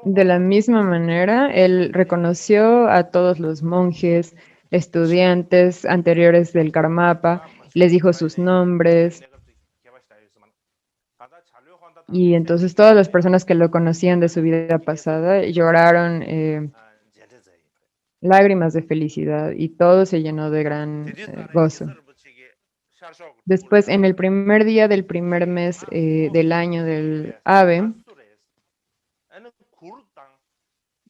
De la misma manera, él reconoció a todos los monjes, estudiantes anteriores del Karmapa, les dijo sus nombres, y entonces todas las personas que lo conocían de su vida pasada lloraron lágrimas de felicidad y todo se llenó de gran gozo. Después, en el primer día del primer mes del año del ave,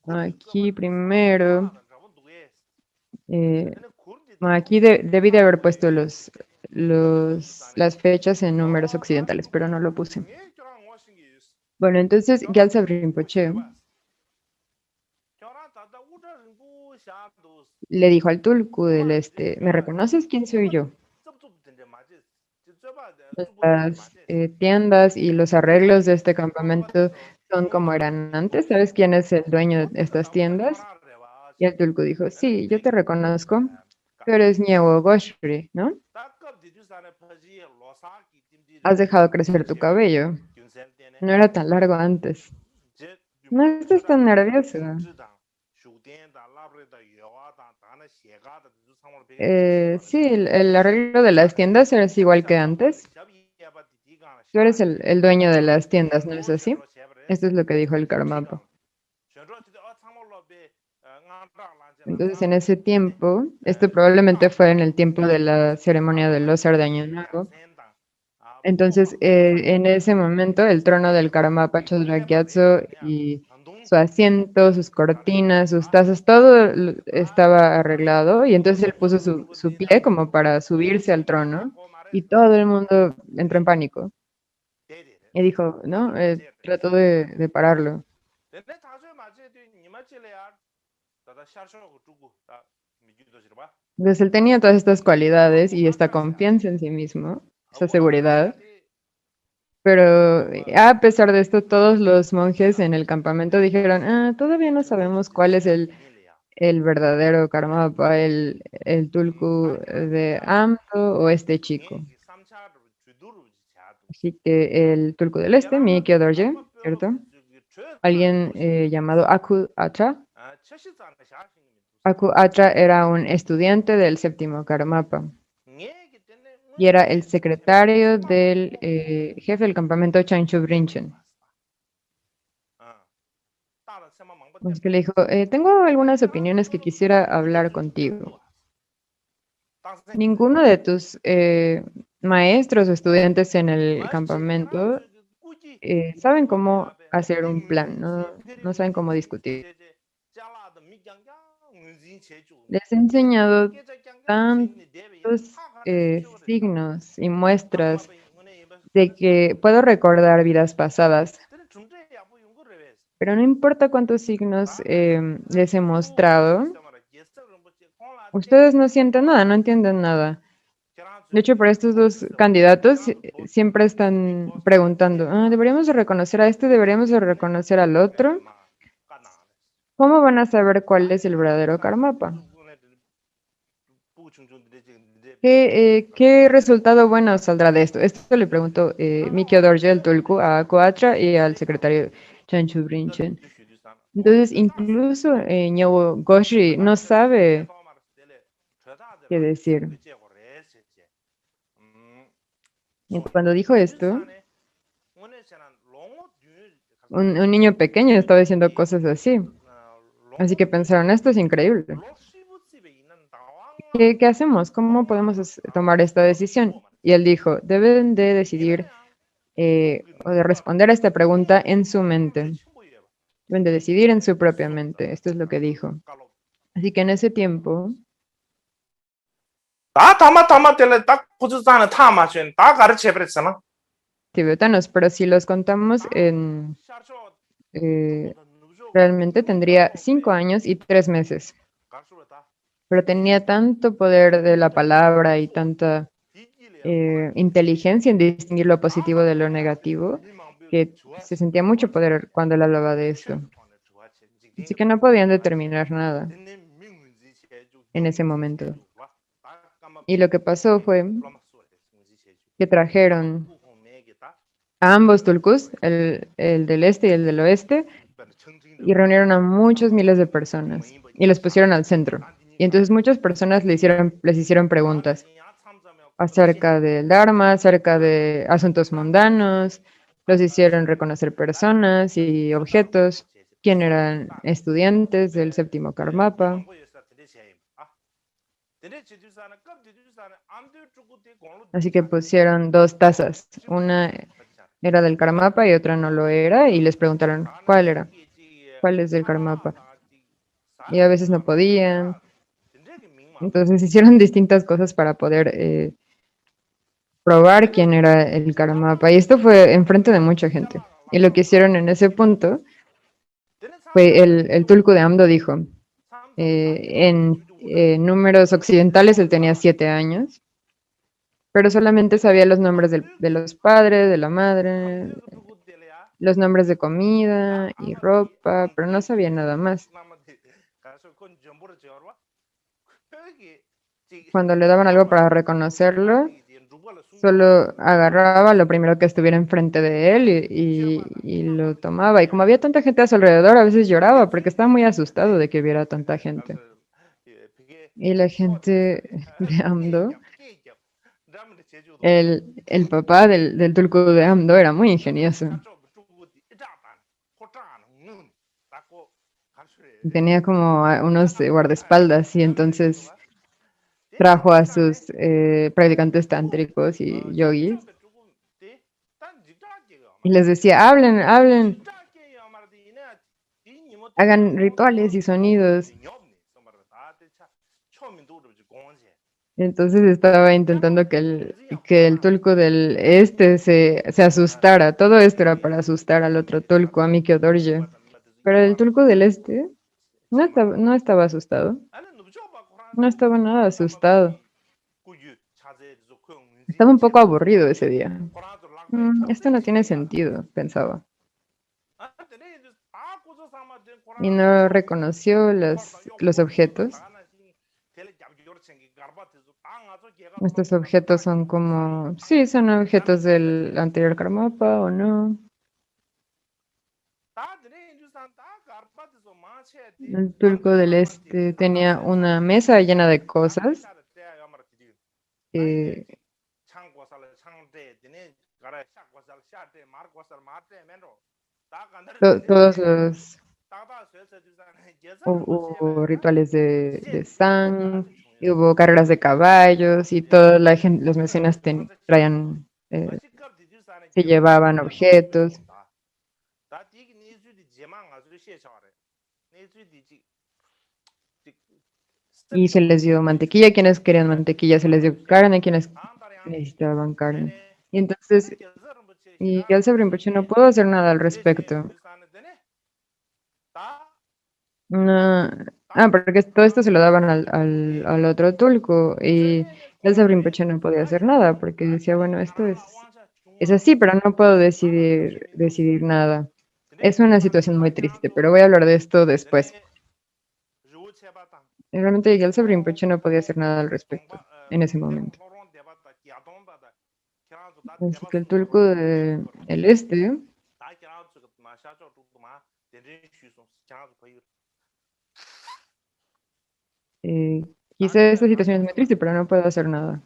aquí primero, eh, aquí debí de haber puesto las fechas en números occidentales, pero no lo puse. Bueno, entonces Gyaltsab Rinpoche le dijo al Tulku del Este, ¿me reconoces quién soy yo? Las tiendas y los arreglos de este campamento son como eran antes. ¿Sabes quién es el dueño de estas tiendas? Y el Tulku dijo, sí, yo te reconozco. Tú eres Nyewo Goshri, ¿no? Has dejado crecer tu cabello. No era tan largo antes. No estás tan nervioso. Sí, el arreglo de las tiendas es igual que antes. Tú eres el dueño de las tiendas, ¿no es así? Esto es lo que dijo el Karmapa. Entonces, en ese tiempo, esto probablemente fue en el tiempo de la ceremonia del Losar de Año Nuevo. Entonces, en ese momento, el trono del Karmapa Chodragyatso y su asiento, sus cortinas, sus tazas, todo estaba arreglado. Y entonces él puso su pie como para subirse al trono y todo el mundo entró en pánico. Y dijo, ¿no? Trató de pararlo. Entonces él tenía todas estas cualidades y esta confianza en sí mismo, esa seguridad. Pero a pesar de esto, todos los monjes en el campamento dijeron, todavía no sabemos cuál es el verdadero Karmapa, el Tulku de Amdo o este chico. Así que el Tulku del Este, Mikyo Dorje, ¿cierto? Alguien llamado Aku Atra. Aku Atra era un estudiante del séptimo Karmapa y era el secretario del jefe del campamento Chanchu Rinchen. Así que le dijo, tengo algunas opiniones que quisiera hablar contigo. Ninguno de tus maestros o estudiantes en el campamento saben cómo hacer un plan, no saben cómo discutir. Les he enseñado tantos signos y muestras de que puedo recordar vidas pasadas, pero no importa cuántos signos les he mostrado, ustedes no sienten nada, no entienden nada. De hecho, por estos dos candidatos siempre están preguntando, ¿deberíamos de reconocer a este, deberíamos de reconocer al otro? ¿cómo van a saber cuál es el verdadero Karmapa? ¿Qué resultado bueno saldrá de esto? Esto le preguntó Mikio Dorje, el Tulku, a Coatra y al secretario Chanchu Brinchen. Entonces, incluso Ñewo Goshi no sabe qué decir. Y cuando dijo esto, un niño pequeño estaba diciendo cosas así. Así que pensaron, esto es increíble. ¿Qué hacemos? ¿Cómo podemos tomar esta decisión? Y él dijo, deben de decidir o de responder a esta pregunta en su mente. Deben de decidir en su propia mente. Esto es lo que dijo. Así que en ese tiempo, 다 담아 딱 고추장에 타마신 다 가르쳐 버렸잖아. tibetanos, pero si los contamos realmente tendría 5 años y 3 meses. Pero tenía tanto poder de la palabra y tanta inteligencia en distinguir lo positivo de lo negativo, que se sentía mucho poder cuando él hablaba de esto. Así que no podían determinar nada en ese momento. Y lo que pasó fue que trajeron a ambos tulkus, el del este y el del oeste, y reunieron a muchos miles de personas y los pusieron al centro. Y entonces muchas personas les hicieron preguntas acerca del Dharma, acerca de asuntos mundanos, los hicieron reconocer personas y objetos, quién eran estudiantes del séptimo Karmapa. Así que pusieron dos tazas, una era del Karmapa y otra no lo era, y les preguntaron cuál es del Karmapa. Y a veces no podían. Entonces hicieron distintas cosas para poder probar quién era el Karmapa. Y esto fue enfrente de mucha gente. Y lo que hicieron en ese punto fue el Tulku de Amdo dijo, en números occidentales él tenía 7 años, pero solamente sabía los nombres de los padres, de la madre, los nombres de comida y ropa, pero no sabía nada más. Cuando le daban algo para reconocerlo, solo agarraba lo primero que estuviera enfrente de él y lo tomaba. Y como había tanta gente a su alrededor, a veces lloraba porque estaba muy asustado de que viera tanta gente. Y la gente de Amdo, el papá del Tulku de Amdo era muy ingenioso. Tenía como unos guardaespaldas y entonces trajo a sus practicantes tántricos y yogis y les decía, hablen, hablen, hagan rituales y sonidos. Entonces estaba intentando que el tulku del este se asustara. Todo esto era para asustar al otro tulku, a Mikio Dorje. Pero el tulku del este no estaba asustado. No estaba nada asustado. Estaba un poco aburrido ese día. Esto no tiene sentido, pensaba. Y no reconoció los objetos. Estos objetos son como, sí, son objetos del anterior Karmapa o no. El turco del este tenía una mesa llena de cosas. eh, todos los hubo rituales de sang, y hubo carreras de caballos y toda la gente, los mecenas traían, se llevaban objetos. Y se les dio mantequilla, quienes querían mantequilla, se les dio carne, quienes necesitaban carne. Y entonces, y Gyaltsen Rinpoche no pudo hacer nada al respecto. No, porque todo esto se lo daban al otro tulco y Gyaltsen Rinpoche no podía hacer nada porque decía, bueno, esto es así, pero no puedo decidir nada. Es una situación muy triste, pero voy a hablar de esto después. Realmente Gyaltsab Rinpoche no podía hacer nada al respecto en ese momento. Así que el Tulku del Este eh, quizá esta situación es muy triste, pero no puedo hacer nada.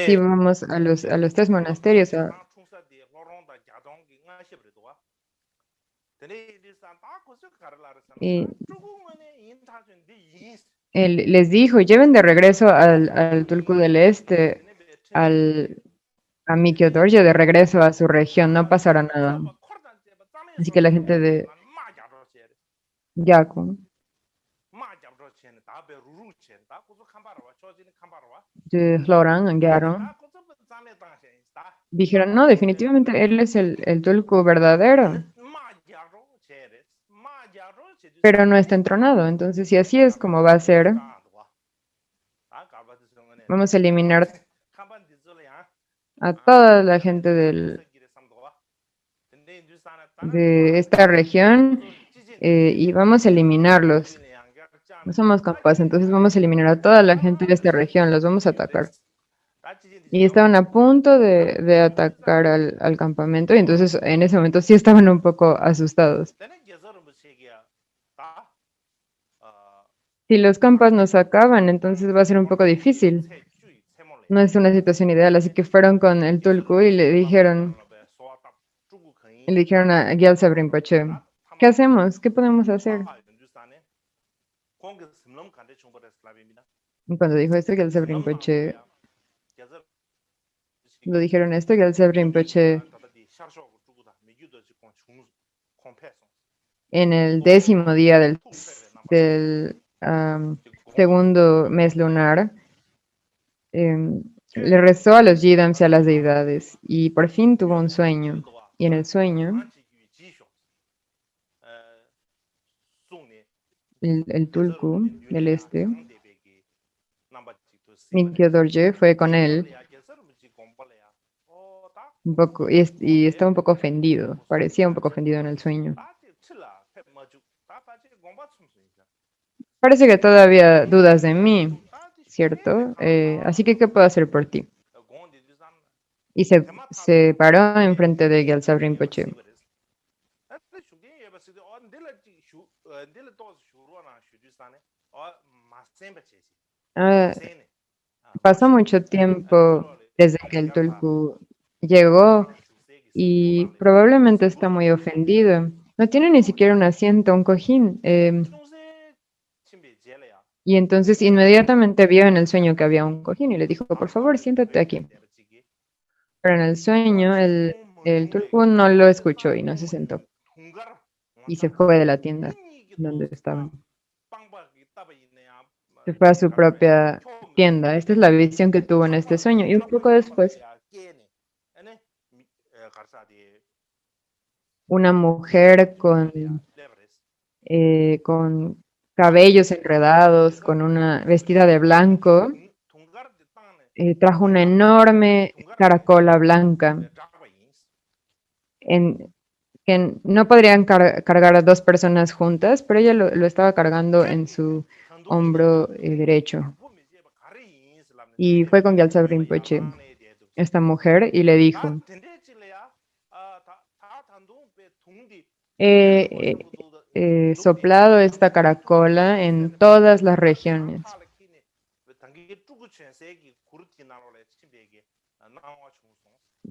Si vamos a los tres monasterios, y él les dijo, lleven de regreso al Tulku del Este, a Mikio Dorje, de regreso a su región, no pasará nada. Así que la gente de Yaku, de Hloran, Angaro, dijeron, no, definitivamente él es el Tulku verdadero, pero no está entronado. Entonces, si así es como va a ser, vamos a eliminar a toda la gente de esta región y vamos a eliminarlos. No somos capaces, entonces vamos a eliminar a toda la gente de esta región, los vamos a atacar. Y estaban a punto de atacar al campamento y entonces en ese momento sí estaban un poco asustados. Si los campas nos acaban, entonces va a ser un poco difícil. No es una situación ideal, así que fueron con el Tulku y le dijeron a Gyaltsab Rinpoche, ¿qué hacemos? ¿Qué podemos hacer? Y cuando dijo esto, Gyaltsab Rinpoche, lo dijeron esto, Gyaltsab Rinpoche en el 10º día del segundo mes lunar, le rezó a los Yidams y a las deidades y por fin tuvo un sueño. Y en el sueño, el Tulku del Este, Mikyo Dorje, fue con él un poco y estaba un poco ofendido, parecía un poco ofendido en el sueño. Parece que todavía dudas de mí, ¿cierto? Así que, ¿qué puedo hacer por ti? Y se paró enfrente de Gyaltsab Rinpoche. Ah, pasó mucho tiempo desde que el Tulku llegó y probablemente está muy ofendido. No tiene ni siquiera un asiento, un cojín. Y entonces inmediatamente vio en el sueño que había un cojín y le dijo, por favor, siéntate aquí. Pero en el sueño el Tulku no lo escuchó y no se sentó. Y se fue de la tienda donde estaban. Se fue a su propia tienda. Esta es la visión que tuvo en este sueño. Y un poco después, una mujer con cabellos enredados, con una vestida de blanco, trajo una enorme caracola blanca en, que no podrían cargar a dos personas juntas, pero ella lo estaba cargando en su hombro derecho. Y fue con Gyaltsab Rinpoche, esta mujer, y le dijo, he soplado esta caracola en todas las regiones.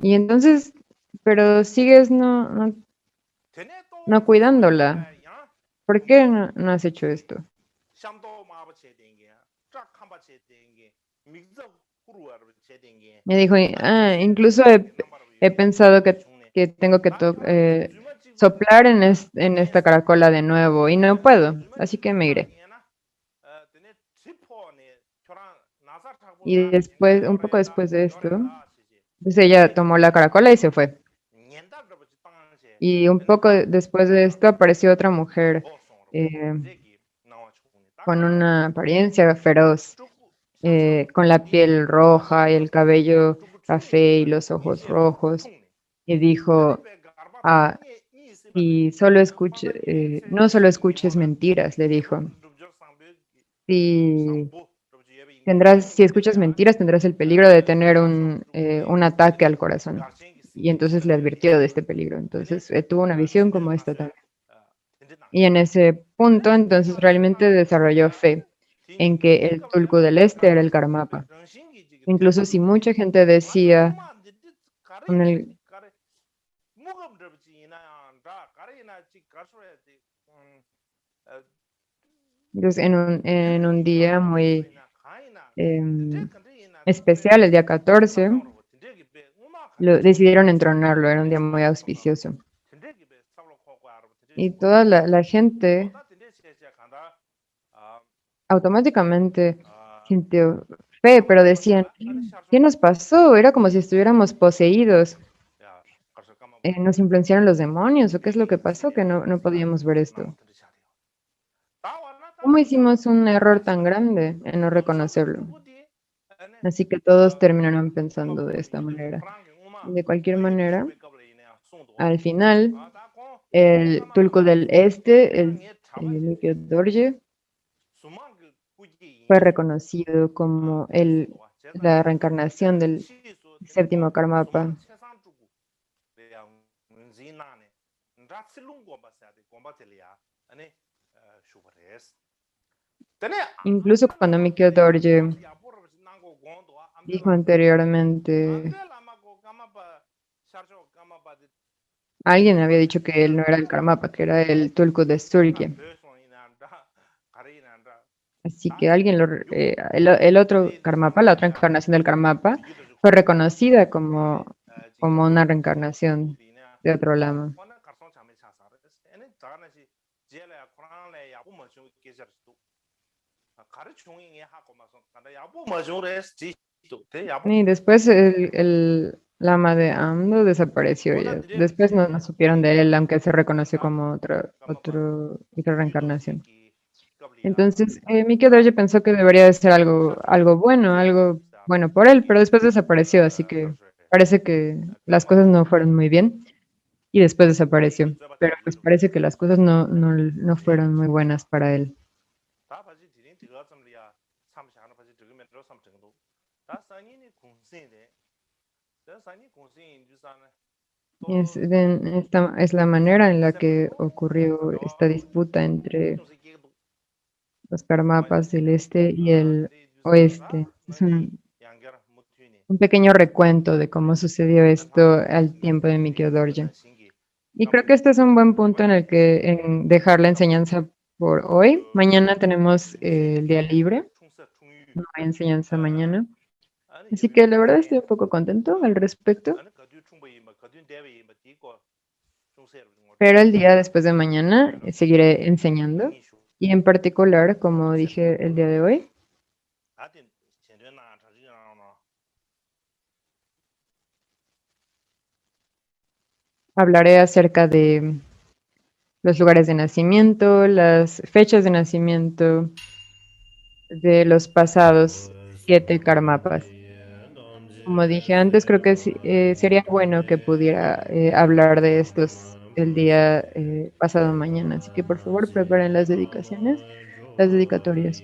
Y entonces, pero sigues no cuidándola. ¿Por qué no has hecho esto? Me dijo, incluso he pensado que tengo que soplar en esta caracola de nuevo y no puedo, así que me iré. Y después, un poco después de esto, pues ella tomó la caracola y se fue. Y un poco después de esto apareció otra mujer con una apariencia feroz, con la piel roja y el cabello café y los ojos rojos, y dijo, ah, y no solo escuches mentiras, le dijo. Si si escuchas mentiras, tendrás el peligro de tener un ataque al corazón. Y entonces le advirtió de este peligro. Entonces tuvo una visión como esta también. Y en ese punto, entonces realmente desarrolló fe en que el Tulku del Este era el Karmapa. Incluso si mucha gente decía, con el- entonces, en un día muy em, especial, el día 14, decidieron entronarlo, era un día muy auspicioso. Y toda la gente automáticamente sintió fe, pero decían, ¿qué nos pasó? Era como si estuviéramos poseídos. ¿Nos influenciaron los demonios o qué es lo que pasó que no podíamos ver esto? ¿Cómo hicimos un error tan grande en no reconocerlo? Así que todos terminaron pensando de esta manera. De cualquier manera, al final, el Tulku del Este, el Mikio Dorje, fue reconocido como la reencarnación del séptimo Karmapa. Incluso cuando Mikio Dorje dijo anteriormente, alguien había dicho que él no era el Karmapa, que era el Tulku de Surya. Así que el otro Karmapa, la otra encarnación del Karmapa, fue reconocida como una reencarnación de otro lama. Y después el lama de Amdo desapareció ya. Después no supieron de él, aunque se reconoció como otra reencarnación. Entonces, Mikio Doji pensó que debería de ser algo bueno por él, pero después desapareció, así que parece que las cosas no fueron muy bien y después desapareció. Pero pues parece que las cosas no fueron muy buenas para él. Esta es la manera en la que ocurrió esta disputa entre los Karmapas del este y el oeste. Es un pequeño recuento de cómo sucedió esto al tiempo de Mikio Dorje. Y creo que este es un buen punto en dejar la enseñanza por hoy. Mañana tenemos el día libre, no hay enseñanza mañana. Así que la verdad estoy un poco contento al respecto. Pero el día después de mañana seguiré enseñando. Y en particular, como dije el día de hoy, hablaré acerca de los lugares de nacimiento, las fechas de nacimiento de los pasados 7 karmapas. Como dije antes, creo que sería bueno que pudiera hablar de estos el día pasado mañana. Así que por favor preparen las dedicaciones, las dedicatorias.